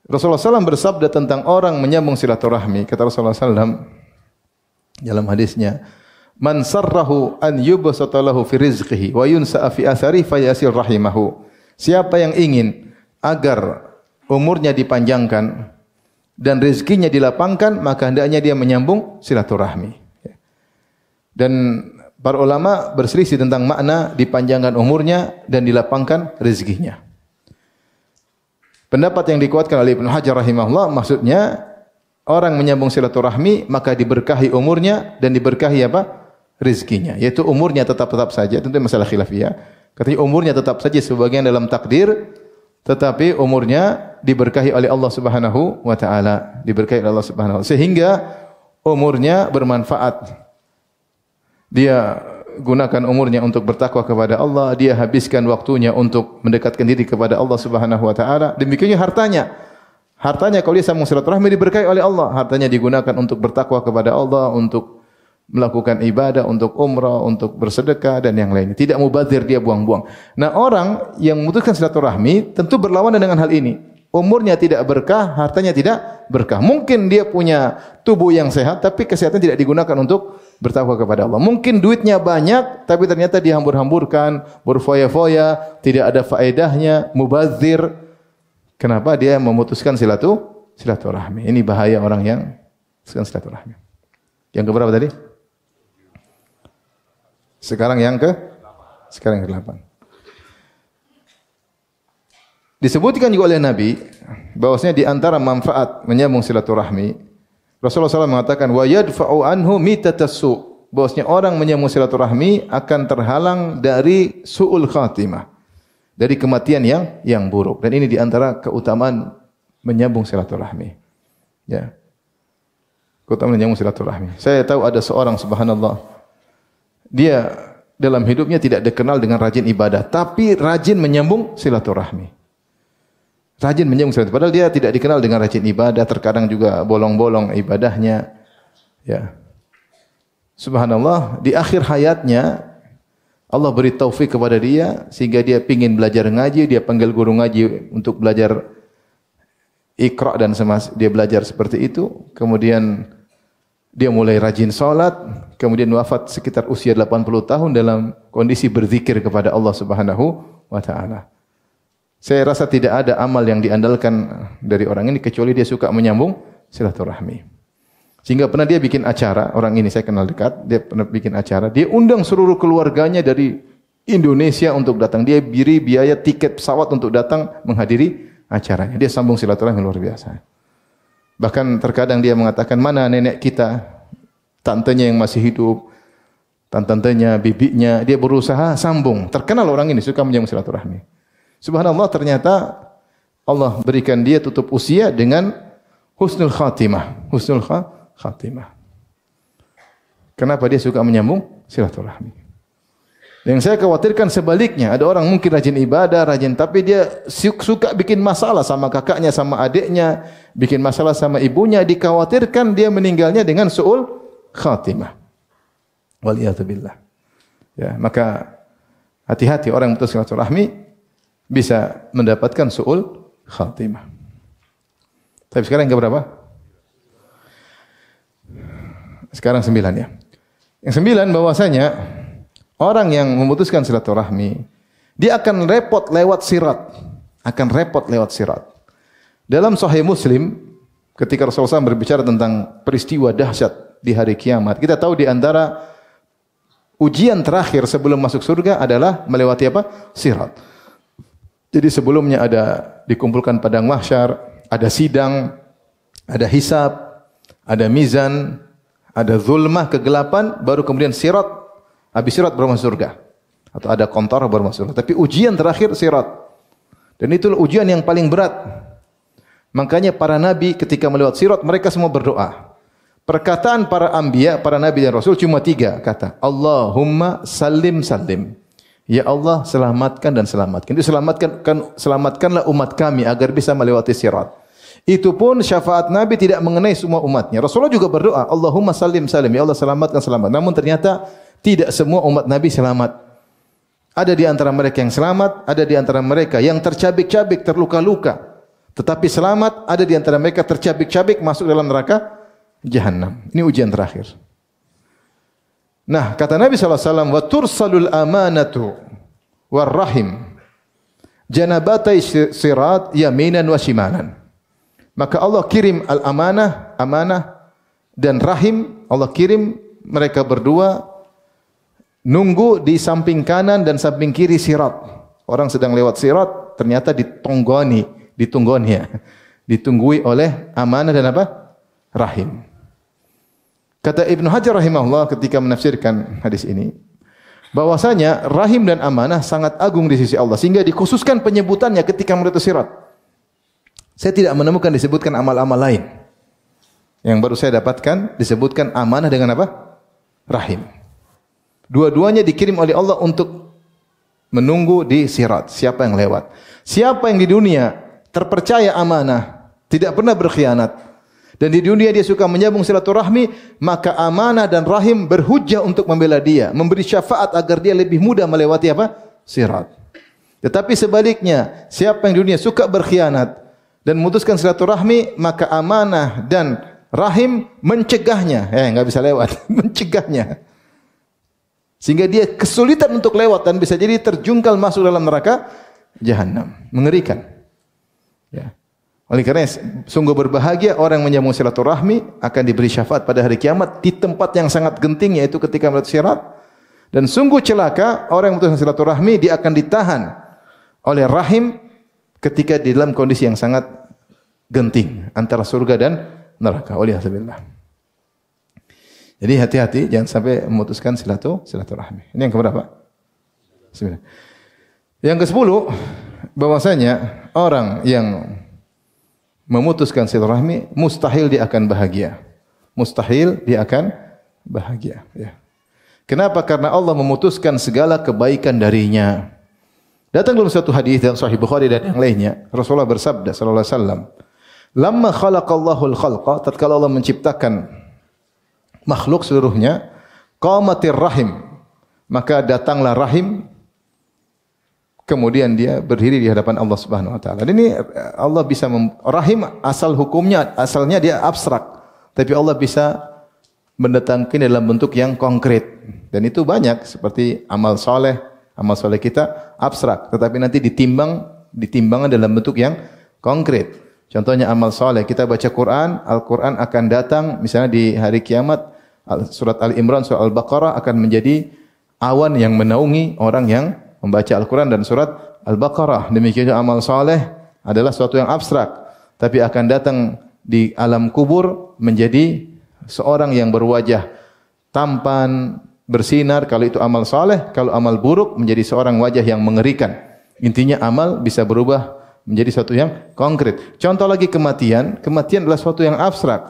Rasulullah SAW bersabda tentang orang menyambung silaturahmi. Kata Rasulullah SAW dalam hadisnya, "Man sarrahu an yubsata lahu fi rizqihi wa yunsa'a fi athari fayasil rahimahu." Siapa yang ingin agar umurnya dipanjangkan dan rezekinya dilapangkan, maka hendaknya dia menyambung silaturahmi. Dan para ulama berselisih tentang makna dipanjangkan umurnya dan dilapangkan rezekinya. Pendapat yang dikuatkan oleh Ibnu Hajar rahimahullah, maksudnya orang menyambung silaturahmi maka diberkahi umurnya dan diberkahi apa? Rezekinya. Yaitu umurnya tetap saja, tentu masalah khilafiyah. Katanya umurnya tetap saja sebagian dalam takdir, tetapi umurnya diberkahi oleh Allah Subhanahu wa taala, diberkahi oleh Allah Subhanahu wa taala sehingga umurnya bermanfaat. Dia gunakan umurnya untuk bertakwa kepada Allah, dia habiskan waktunya untuk mendekatkan diri kepada Allah Subhanahu wa taala. Demikiannya hartanya. Hartanya kalau dia sambung silaturahmi diberkahi oleh Allah. Hartanya digunakan untuk bertakwa kepada Allah, untuk melakukan ibadah, untuk umrah, untuk bersedekah dan yang lainnya. Tidak mubazir dia buang-buang. Nah, orang yang memutuskan silaturahmi tentu berlawanan dengan hal ini. Umurnya tidak berkah, hartanya tidak berkah. Mungkin dia punya tubuh yang sehat, tapi kesehatan tidak digunakan untuk bertakwa kepada Allah. Mungkin duitnya banyak, tapi ternyata dihambur-hamburkan, berfoya-foya, tidak ada faedahnya, mubazir. Kenapa dia memutuskan silaturahmi? Ini bahaya orang yang memutuskan silaturahmi. Yang keberapa tadi? Sekarang yang ke-8. Disebutkan juga oleh Nabi bahwasanya di antara manfaat menyambung silaturahmi, Rasulullah SAW mengatakan wa yadfa'u anhu mitatassu, bahwasanya orang menyambung silaturahmi akan terhalang dari su'ul khatimah, dari kematian yang buruk. Dan ini di antara keutamaan menyambung silaturahmi. Ya. Keutamaan menyambung silaturahmi. Saya tahu ada seorang, subhanallah, dia dalam hidupnya tidak dikenal dengan rajin ibadah, tapi rajin menyambung silaturahmi. Rajin menyambung silaturahmi. Padahal dia tidak dikenal dengan rajin ibadah, terkadang juga bolong-bolong ibadahnya. Ya. Subhanallah, di akhir hayatnya Allah beri taufik kepada dia sehingga dia ingin belajar ngaji, dia panggil guru ngaji untuk belajar Iqra dan dia belajar seperti itu. Kemudian dia mulai rajin salat, kemudian wafat sekitar usia 80 tahun dalam kondisi berzikir kepada Allah Subhanahu wa taala. Saya rasa tidak ada amal yang diandalkan dari orang ini kecuali dia suka menyambung silaturahmi. Sehingga pernah dia bikin acara, orang ini saya kenal dekat, dia pernah bikin acara, dia undang seluruh keluarganya dari Indonesia untuk datang. Dia beri biaya tiket pesawat untuk datang menghadiri acaranya. Dia sambung silaturahmi luar biasa. Bahkan terkadang dia mengatakan, mana nenek kita, tantenya yang masih hidup, tantenya, bibinya, dia berusaha sambung. Terkenal orang ini, suka menyambung silaturahmi. Subhanallah, ternyata Allah berikan dia tutup usia dengan husnul khatimah. Husnul khatimah. Kenapa dia suka menyambung silaturahmi? Yang saya khawatirkan sebaliknya, ada orang mungkin rajin ibadah, rajin, tapi dia suka bikin masalah sama kakaknya, sama adiknya, bikin masalah sama ibunya, dikhawatirkan dia meninggalnya dengan su'ul khatimah. Waliyatubillah. Ya, maka hati-hati orang yang putus silaturahmi bisa mendapatkan su'ul khatimah. Tapi sekarang yang berapa? Sekarang 9 ya. Yang 9 bahwasanya orang yang memutuskan silaturahmi, dia akan repot lewat sirat. Akan repot lewat sirat. Dalam Sahih Muslim, ketika Rasulullah SAW berbicara tentang peristiwa dahsyat di hari kiamat, kita tahu di antara ujian terakhir sebelum masuk surga adalah melewati apa? Sirat. Jadi sebelumnya ada dikumpulkan padang mahsyar, ada sidang, ada hisab, ada mizan, ada zulmah, kegelapan, baru kemudian sirat. Habis sirat baru masuk surga. Atau ada kontor baru masuk surga. Tapi ujian terakhir sirat. Dan itu ujian yang paling berat. Makanya para nabi ketika melewati sirat, mereka semua berdoa. Perkataan para anbiya, para nabi dan rasul cuma 3 kata. Allahumma salim salim. Ya Allah, selamatkan dan selamatkan. Itu selamatkanlah umat kami agar bisa melewati sirat. Itu pun syafaat Nabi tidak mengenai semua umatnya. Rasulullah juga berdoa, Allahumma salim salim. Ya Allah, selamatkan selamat. Namun ternyata tidak semua umat Nabi selamat. Ada di antara mereka yang selamat, ada di antara mereka yang tercabik-cabik, terluka-luka. Tetapi selamat, ada di antara mereka tercabik-cabik masuk dalam neraka Jahannam. Ini ujian terakhir. Nah, kata Nabi SAW, wa tursalul amanatu warrahim janabatai sirat yaminan wa shimalan. Maka Allah kirim al-amanah, amanah dan rahim, Allah kirim mereka berdua nunggu di samping kanan dan samping kiri sirat. Orang sedang lewat sirat, ternyata ditunggui oleh amanah dan apa? Rahim. Kata Ibnu Hajar rahimahullah ketika menafsirkan hadis ini, bahwasanya rahim dan amanah sangat agung di sisi Allah sehingga dikhususkan penyebutannya ketika melewati sirat. Saya tidak menemukan disebutkan amal-amal lain. Yang baru saya dapatkan disebutkan amanah dengan apa? Rahim. Dua-duanya dikirim oleh Allah untuk menunggu di sirat. Siapa yang lewat? Siapa yang di dunia terpercaya amanah, tidak pernah berkhianat, dan di dunia dia suka menyambung silaturahmi, maka amanah dan rahim berhujjah untuk membela dia, memberi syafaat agar dia lebih mudah melewati apa? Sirat. Tetapi sebaliknya, siapa yang di dunia suka berkhianat dan memutuskan silaturahmi, maka amanah dan rahim mencegahnya. Enggak bisa lewat, mencegahnya. Sehingga dia kesulitan untuk lewat dan bisa jadi terjungkal masuk dalam neraka Jahannam. Mengerikan. Ya. Oleh karena sungguh berbahagia orang yang menyambung silaturahmi akan diberi syafaat pada hari kiamat di tempat yang sangat genting, yaitu ketika melewati sirat. Dan sungguh celaka orang yang memutuskan silaturahmi, dia akan ditahan oleh rahim ketika di dalam kondisi yang sangat genting antara surga dan neraka. Waliyahzubillah. Jadi hati-hati jangan sampai memutuskan silaturahmi. Ini yang keberapa? 9. Yang ke-10 bahwasanya orang yang memutuskan silaturahmi mustahil dia akan bahagia. Mustahil dia akan bahagia, ya. Kenapa? Karena Allah memutuskan segala kebaikan darinya. Datang dalam satu hadis dalam Sahih Bukhari dan yang lainnya, Rasulullah bersabda sallallahu alaihi wasallam, "Lamma khalaqallahu al-khalqa," tatkala Allah menciptakan makhluk seluruhnya, qamatir rahim, maka datanglah rahim. Kemudian dia berdiri di hadapan Allah Subhanahu wa taala. Dan ini Allah bisa rahim asal hukumnya, asalnya dia abstrak. Tapi Allah bisa mendatangkan dalam bentuk yang konkret. Dan itu banyak seperti amal soleh kita abstrak. Tetapi nanti ditimbang ditimbangan dalam bentuk yang konkret. Contohnya amal soleh, kita baca Quran, Al-Quran akan datang misalnya di hari kiamat, surat Al-Imran, surat Al-Baqarah akan menjadi awan yang menaungi orang yang membaca Al-Quran dan surat Al-Baqarah. Demikian juga amal soleh adalah suatu yang abstrak, tapi akan datang di alam kubur menjadi seorang yang berwajah tampan, bersinar, kalau itu amal soleh. Kalau amal buruk menjadi seorang wajah yang mengerikan. Intinya amal bisa berubah menjadi sesuatu yang konkret. Contoh lagi kematian. Kematian adalah sesuatu yang abstrak.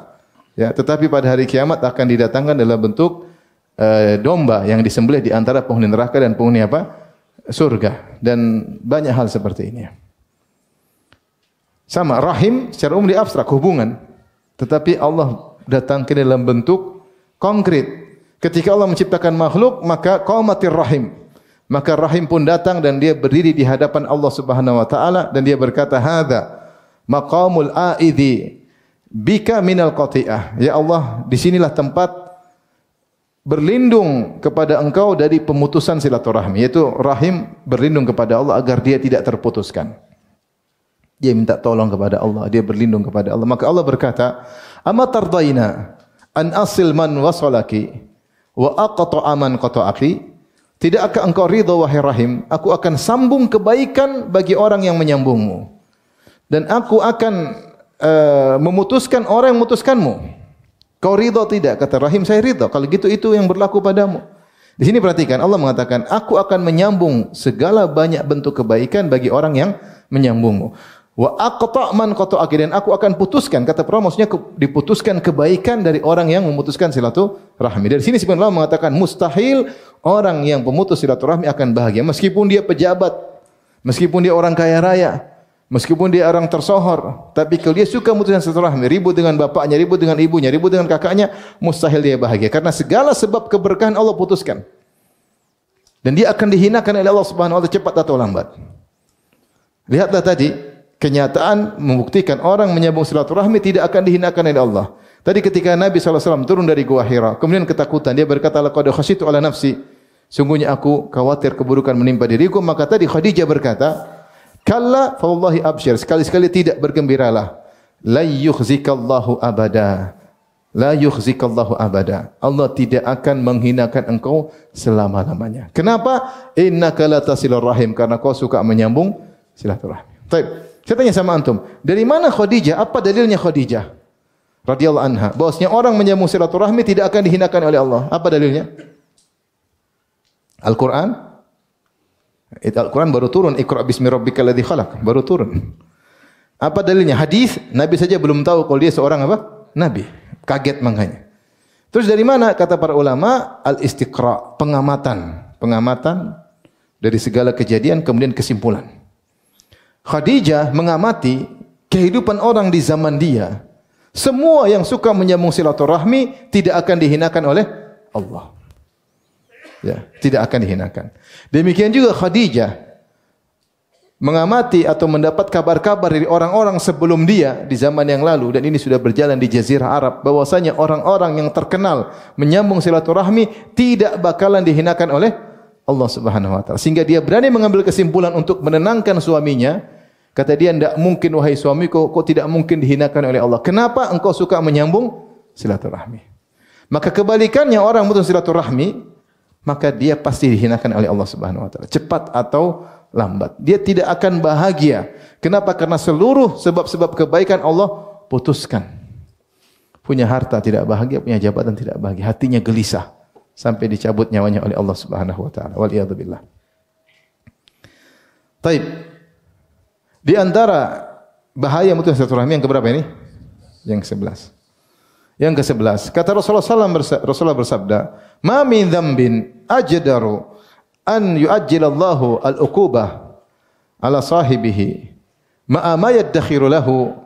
Ya, tetapi pada hari kiamat akan didatangkan dalam bentuk domba yang disembelih di antara penghuni neraka dan penghuni apa? Surga. Dan banyak hal seperti ini. Sama, rahim secara umum di abstrak, hubungan. Tetapi Allah datangkan dalam bentuk konkret. Ketika Allah menciptakan makhluk, maka qaumatir rahim. Maka rahim pun datang dan dia berdiri di hadapan Allah Subhanahu wa taala dan dia berkata, "Hadza maqamul aidhi bika minal qati'ah." Ya Allah, di sinilah tempat berlindung kepada Engkau dari pemutusan silaturahmi, yaitu rahim berlindung kepada Allah agar dia tidak terputuskan. Dia minta tolong kepada Allah, dia berlindung kepada Allah. Maka Allah berkata, "Ama tardaina an asil man wasalaki wa aqta'a man qata'aki?" Tidakkah engkau ridha wahai rahim, aku akan sambung kebaikan bagi orang yang menyambungmu, dan aku akan memutuskan orang yang memutuskanmu. Kau ridha tidak? Kata rahim, saya ridha. Kalau gitu itu yang berlaku padamu. Di sini perhatikan, Allah mengatakan, aku akan menyambung segala banyak bentuk kebaikan bagi orang yang menyambungmu. Wa aqta' man qata'aki, dan aku akan putuskan, kata para maksudnya diputuskan kebaikan dari orang yang memutuskan silaturahmi. Dari sini sebenarnya Allah mengatakan mustahil orang yang pemutus silaturahmi akan bahagia meskipun dia pejabat, meskipun dia orang kaya raya, meskipun dia orang tersohor, tapi kalau dia suka memutuskan silaturahmi, ribut dengan bapaknya, ribut dengan ibunya, ribut dengan kakaknya, mustahil dia bahagia karena segala sebab keberkahan Allah putuskan. Dan dia akan dihinakan oleh Allah Subhanahu wa taala cepat atau lambat. Lihatlah tadi, kenyataan membuktikan orang menyambung silaturahmi tidak akan dihinakan oleh Allah. Tadi ketika Nabi SAW turun dari Gua Hira, kemudian ketakutan, dia berkata, laqad khasyitu ala nafsi, sungguhnya aku khawatir keburukan menimpa diriku. Maka tadi Khadijah berkata, kalla fa wallahi absyir, sekali-sekali tidak, bergembiralah. La yukhzikallahu abada. La yukhzikallahu abada. Allah tidak akan menghinakan engkau selama-lamanya. Kenapa? Innaka la tasilur rahim, karena kau suka menyambung silaturahmi. Baik, saya tanya sama antum, dari mana Khadijah? Apa dalilnya Khadijah radhiyallahu anha bahwasanya orang menyambung silaturahmi tidak akan dihinakan oleh Allah? Apa dalilnya? Al-Quran. Al-Quran baru turun, Iqra bismi rabbikal ladzi khalaq, baru turun. Apa dalilnya? Hadis. Nabi saja belum tahu kalau dia seorang apa? Nabi. Kaget makanya. Terus dari mana? Kata para ulama, al-istiqra, pengamatan dari segala kejadian kemudian kesimpulan. Khadijah mengamati kehidupan orang di zaman dia. Semua yang suka menyambung silaturahmi tidak akan dihinakan oleh Allah. Ya, tidak akan dihinakan. Demikian juga Khadijah mengamati atau mendapat kabar-kabar dari orang-orang sebelum dia di zaman yang lalu, dan ini sudah berjalan di Jazirah Arab, bahwasanya orang-orang yang terkenal menyambung silaturahmi tidak bakalan dihinakan oleh Allah Subhanahu wa taala. Sehingga dia berani mengambil kesimpulan untuk menenangkan suaminya. Kata dia, tidak mungkin wahai suamiku, kau tidak mungkin dihinakan oleh Allah. Kenapa? Engkau suka menyambung silaturahmi. Maka kebalikannya, orang memutus silaturahmi, maka dia pasti dihinakan oleh Allah Subhanahu wa taala, cepat atau lambat. Dia tidak akan bahagia. Kenapa? Karena seluruh sebab-sebab kebaikan Allah putuskan. Punya harta tidak bahagia, punya jabatan tidak bahagia, hatinya gelisah sampai dicabut nyawanya oleh Allah Subhanahu wa taala. Wal iyad billah. Baik. Di antara bahaya memutus silaturahmi yang keberapa ini? Yang ke-11. Yang ke-11. Kata Rasulullah bersabda, "Ma min dzambin ajdaru an yu'ajjilallahu al-uqubah ala sahibihi ma yaddakhiru lahu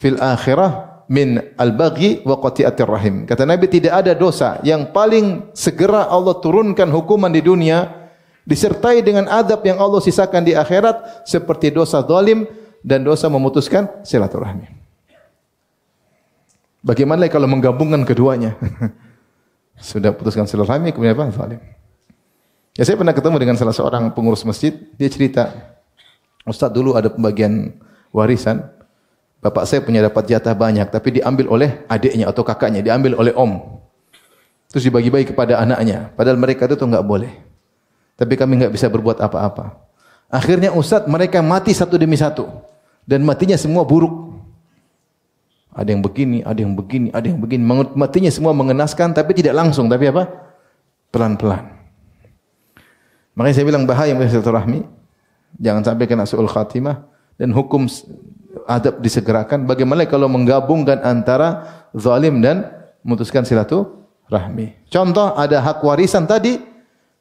fil akhirah min al-baghi wa qati'atir rahim." Kata Nabi, tidak ada dosa yang paling segera Allah turunkan hukuman di dunia disertai dengan adab yang Allah sisakan di akhirat seperti dosa zalim dan dosa memutuskan silaturahmi. Bagaimana kalau menggabungkan keduanya? Sudah putuskan silaturahmi kemudian apa? Zalim. Ya, saya pernah ketemu dengan salah seorang pengurus masjid, dia cerita Ustaz, dulu ada pembagian warisan. Bapak saya punya dapat jatah banyak, tapi diambil oleh adiknya atau kakaknya, diambil oleh om. Terus dibagi-bagi kepada anaknya. Padahal mereka itu enggak boleh. Tapi kami enggak bisa berbuat apa-apa. Akhirnya Ustaz, mereka mati satu demi satu. Dan matinya semua buruk. Ada yang begini, ada yang begini, ada yang begini. Matinya semua mengenaskan, tapi tidak langsung. Tapi apa? Pelan-pelan. Makanya saya bilang bahaya silaturahmi. Jangan sampai kena su'ul khatimah. Dan hukum adab disegerakan. Bagaimana kalau menggabungkan antara zalim dan memutuskan silaturahmi. Contoh, ada hak warisan tadi,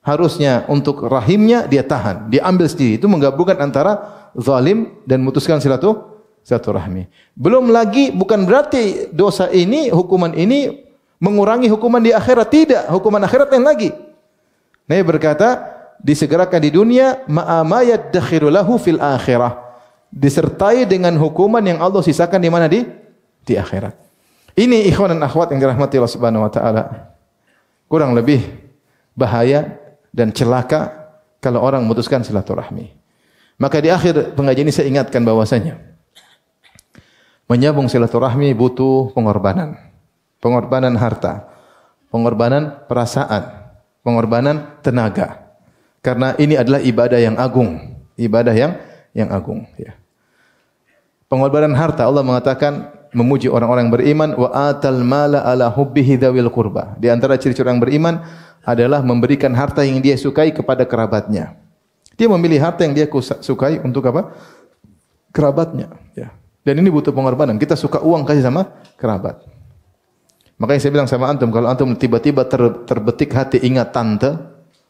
harusnya untuk rahimnya dia tahan, dia ambil sendiri. Itu menggabungkan antara zalim dan memutuskan silaturahmi. Belum lagi bukan berarti dosa ini, hukuman ini mengurangi hukuman di akhirat. Tidak, hukuman akhirat lain lagi. Nabi berkata, disegerakan di dunia ma yaddakhiru lahu fil akhirah. Disertai dengan hukuman yang Allah sisakan di mana? Di akhirat. Ini ikhwan dan akhwat yang dirahmati Allah Subhanahu wa taala. Kurang lebih bahaya dan celaka kalau orang memutuskan silaturahmi. Maka di akhir pengajian ini saya ingatkan bahwasanya menyambung silaturahmi butuh pengorbanan. Pengorbanan harta, pengorbanan perasaan, pengorbanan tenaga. Karena ini adalah ibadah yang agung, ibadah yang agung, ya. Pengorbanan harta, Allah mengatakan memuji orang-orang beriman, wa atal mala ala hubbihi dzawil qurba. Di antara ciri-ciri orang beriman adalah memberikan harta yang dia sukai kepada kerabatnya. Dia memilih harta yang dia sukai untuk apa? Kerabatnya, ya. Dan ini butuh pengorbanan. Kita suka uang kasih sama kerabat. Makanya saya bilang sama antum, kalau antum tiba-tiba terbetik hati ingat tante,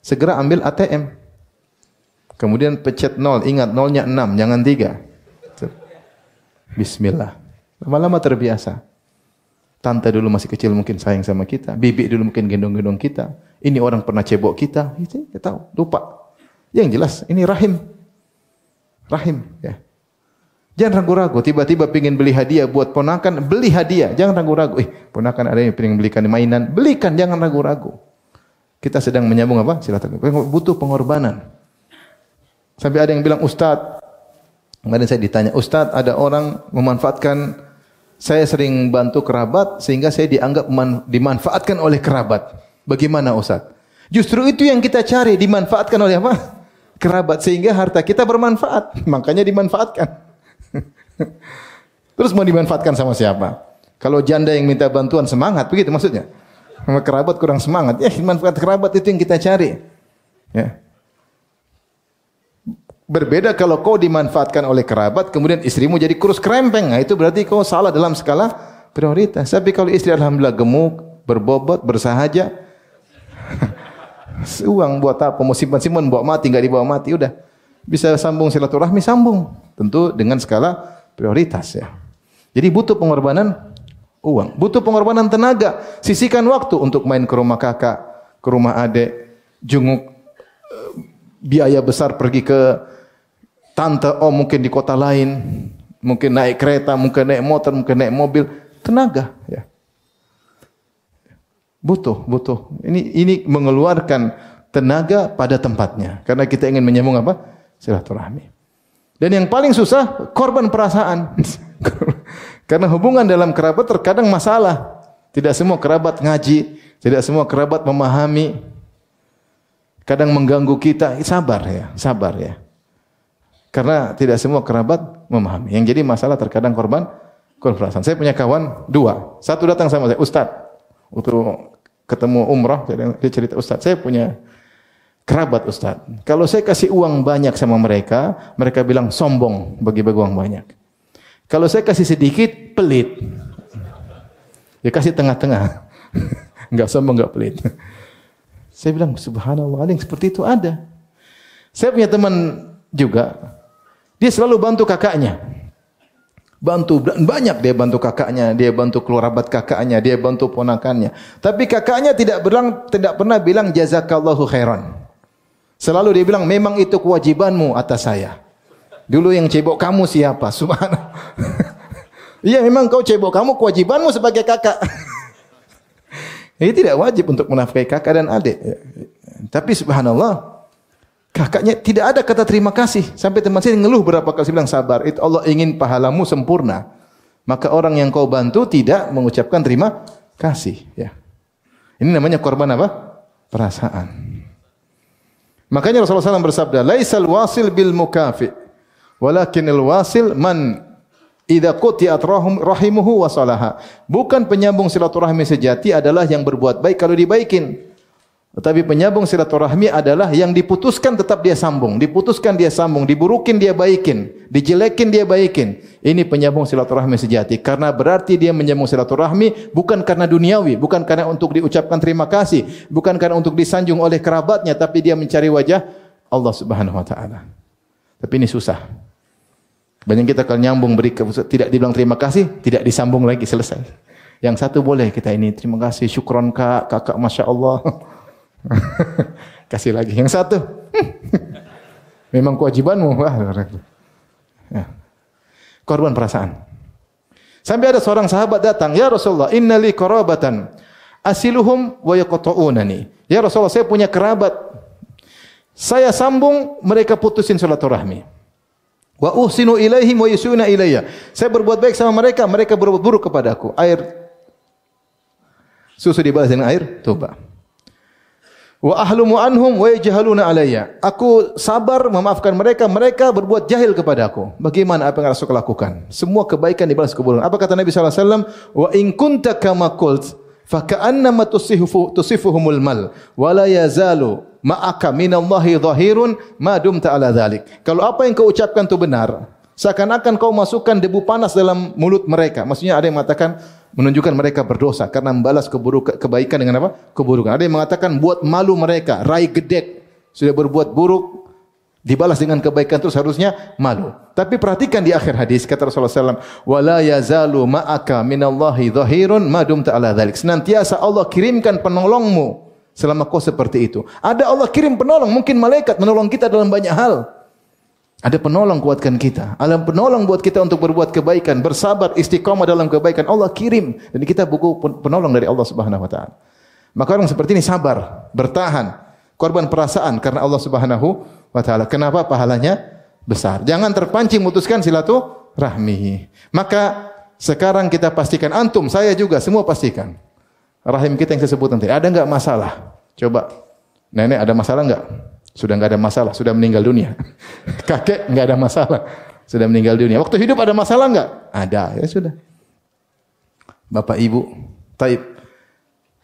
segera ambil ATM. Kemudian pencet 0, ingat 0-nya 6, jangan 3. Bismillah. Lama-lama terbiasa. Tante dulu masih kecil mungkin sayang sama kita. Bibi dulu mungkin gendong-gendong kita. Ini orang pernah cebok kita. Itu kita tahu, lupa. Yang jelas ini rahim. Rahim, ya. Jangan ragu-ragu. Tiba-tiba ingin beli hadiah buat ponakan, beli hadiah. Jangan ragu-ragu. Ponakan ada yang ingin belikan mainan, belikan. Jangan ragu-ragu. Kita sedang menyambung apa? Silaturahmi. Butuh pengorbanan. Sampai ada yang bilang, Ustaz, kemarin saya ditanya, Ustaz, ada orang memanfaatkan, saya sering bantu kerabat sehingga saya dianggap dimanfaatkan oleh kerabat. Bagaimana Ustaz? Justru itu yang kita cari, dimanfaatkan oleh apa? Kerabat, sehingga harta kita bermanfaat. Makanya dimanfaatkan. Terus mau dimanfaatkan sama siapa? Kalau janda yang minta bantuan semangat, begitu maksudnya. Sama kerabat kurang semangat. Ya, manfaat kerabat itu yang kita cari. Ya. Berbeda kalau kau dimanfaatkan oleh kerabat, kemudian istrimu jadi kurus krempeng. Nah, itu berarti kau salah dalam skala prioritas. Tapi kalau istri alhamdulillah gemuk, berbobot, bersahaja, uang buat apa? Mau simpan-simpan, bawa mati, enggak dibawa mati, udah. Bisa sambung silaturahmi, sambung. Tentu dengan skala prioritas, ya. Jadi butuh pengorbanan uang, butuh pengorbanan tenaga. Sisihkan waktu untuk main ke rumah kakak, ke rumah adik, jenguk, biaya besar pergi ke tante om mungkin di kota lain, mungkin naik kereta, mungkin naik motor, mungkin naik mobil, tenaga, ya. Butuh. Ini mengeluarkan tenaga pada tempatnya karena kita ingin menyambung apa? Silaturahmi. Dan yang paling susah korban perasaan. Karena hubungan dalam kerabat terkadang masalah. Tidak semua kerabat ngaji, tidak semua kerabat memahami. Kadang mengganggu kita, sabar ya. Karena tidak semua kerabat memahami. Yang jadi masalah terkadang korban perasaan. Saya punya kawan 2. Satu datang sama saya, Ustaz. Waktu ketemu umrah, dia cerita, Ustaz, saya punya kerabat Ustaz. Kalau saya kasih uang banyak sama mereka, mereka bilang sombong bagi-bagi uang banyak. Kalau saya kasih sedikit, pelit. Dia kasih tengah-tengah. Enggak sombong, enggak pelit. Saya bilang, subhanallah, ada yang seperti itu ada. Saya punya teman juga, dia selalu bantu kakaknya. Bantu, banyak dia bantu kakaknya, dia bantu kerabat kakaknya, dia bantu ponakannya. Tapi kakaknya tidak pernah bilang jazakallahu khairan. Selalu dia bilang, memang itu kewajibanmu atas saya. Dulu yang cebok kamu siapa? Subhanallah. Iya, memang kau cebok kamu, kewajibanmu sebagai kakak. Ini tidak wajib untuk menafkahi kakak dan adik. Tapi subhanallah, Kakaknya tidak ada kata terima kasih. Sampai teman saya ngeluh berapa kali, saya bilang sabar. Itu Allah ingin pahalamu sempurna. Maka orang yang kau bantu tidak mengucapkan terima kasih. Ya. Ini namanya korban apa? Perasaan. Makanya Rasulullah SAW bersabda, "Laisal wasil bil mukafi, walakinil wasil man idza quti'at rahimuhu wa salaha." Bukan penyambung silaturahmi sejati adalah yang berbuat baik kalau dibaikin. Tetapi penyambung silaturahmi adalah yang diputuskan tetap dia sambung, diputuskan dia sambung, diburukin dia baikin, dijelekin dia baikin. Ini penyambung silaturahmi sejati. Karena berarti dia menyambung silaturahmi bukan karena duniawi, bukan karena untuk diucapkan terima kasih, bukan karena untuk disanjung oleh kerabatnya, tapi dia mencari wajah Allah Subhanahu wa taala. Tapi ini susah. Banyak kita kalau nyambung tidak dibilang terima kasih, tidak disambung lagi, selesai. Yang satu boleh kita ini terima kasih, syukron kak, kakak masya Allah. Kasih lagi. Yang satu memang kewajibanmu. Ya. Korban perasaan. Sampai ada seorang sahabat datang, "Ya Rasulullah, innali qarabatan asiluhum wa yaqta'unani." Ya Rasulullah, saya punya kerabat. Saya sambung, mereka putusin silaturahmi. Wa uhsinu ilaihim wa yusuna ilayya. Saya berbuat baik sama mereka, mereka berbuat buruk kepadaku. Air susu dibalas dengan air tuba. Wa ahlumu anhum wa yajhaluna alayya. Aku sabar memaafkan mereka, mereka berbuat jahil kepada aku. Bagaimana apa yang Rasul lakukan? Semua kebaikan dibalas keburukan. Apa kata Nabi sallallahu alaihi wasallam? Wa in kunta kama qult fa ka'annama tusifuhumul mal wa la yazalu ma'aka minallahi dhahirun ma dumta ala dhalik. Kalau apa yang kau ucapkan itu benar, seakan-akan kau masukkan debu panas dalam mulut mereka. Maksudnya ada yang mengatakan menunjukkan mereka berdosa karena membalas kebaikan dengan apa? Keburukan. Ada yang mengatakan buat malu mereka, rai gedek, sudah berbuat buruk, dibalas dengan kebaikan terus harusnya malu. Tapi perhatikan di akhir hadis kata Rasulullah SAW, wala yazalu ma'aka minallahi dhahirun ma dumta ala dzalik. Senantiasa Allah kirimkan penolongmu selama kau seperti itu. Ada Allah kirim penolong, mungkin malaikat menolong kita dalam banyak hal. Ada penolong kuatkan kita. Ada penolong buat kita untuk berbuat kebaikan, bersabar, istiqamah dalam kebaikan. Allah kirim dan kita buku penolong dari Allah Subhanahu wa taala. Maka orang seperti ini sabar, bertahan, korban perasaan karena Allah Subhanahu wa taala. Kenapa pahalanya besar? Jangan terpancing memutuskan silaturahmi. Maka sekarang kita pastikan, antum, saya juga semua pastikan. Rahim kita yang saya sebut nanti, ada enggak masalah? Coba. Nenek ada masalah enggak? Sudah enggak ada masalah, sudah meninggal dunia. Kakek enggak ada masalah, sudah meninggal dunia. Waktu hidup ada masalah enggak? Ada, ya sudah. Bapak, Ibu, taib.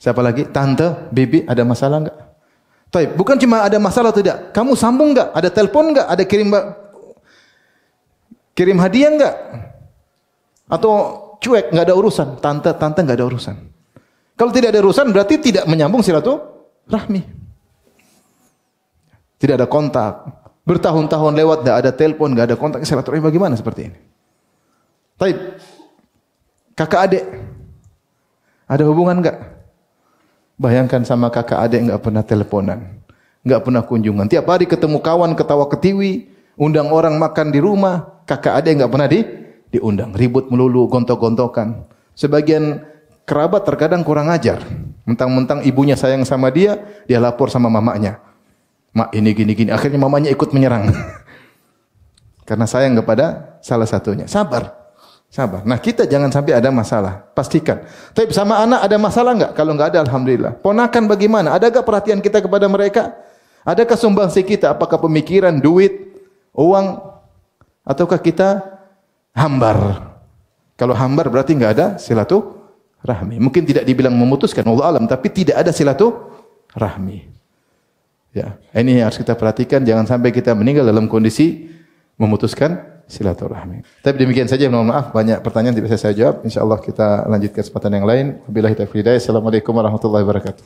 Siapa lagi? Tante, bibi, ada masalah enggak? Taib. Bukan cuma ada masalah tidak. Kamu sambung enggak? Ada telepon enggak? Ada kirim hadiah enggak? Atau cuek, enggak ada urusan? Tante enggak ada urusan. Kalau tidak ada urusan berarti tidak menyambung silaturahmi. Tidak ada kontak. Bertahun-tahun lewat, tidak ada telepon, tidak ada kontak. Silaturahmi bagaimana seperti ini? Taib. Kakak adik. Ada hubungan enggak? Bayangkan sama kakak adik enggak pernah teleponan. Enggak pernah kunjungan. Tiap hari ketemu kawan, ketawa ketiwi. Undang orang makan di rumah. Kakak adik enggak pernah diundang. Ribut melulu, gontok-gontokan. Sebagian kerabat terkadang kurang ajar. Mentang-mentang ibunya sayang sama dia, dia lapor sama mamanya. Mak ini gini-gini. Akhirnya mamanya ikut menyerang. Karena sayang kepada salah satunya. Sabar. Sabar. Nah kita jangan sampai ada masalah. Pastikan. Tapi sama anak ada masalah enggak? Kalau enggak ada, alhamdulillah. Ponakan bagaimana? Adakah perhatian kita kepada mereka? Adakah sumbangsi kita? Apakah pemikiran, duit, uang? Ataukah kita hambar? Kalau hambar berarti enggak ada silaturahmi. Mungkin tidak dibilang memutuskan, wallahu alam, tapi tidak ada silaturahmi. Ya, ini harus kita perhatikan, jangan sampai kita meninggal dalam kondisi memutuskan silaturahmi. Tapi demikian saja, mohon maaf banyak pertanyaan tidak bisa saya jawab. Insyaallah kita lanjutkan kesempatan yang lain. Wabillahi taufiq hidayah. Assalamualaikum warahmatullahi wabarakatuh.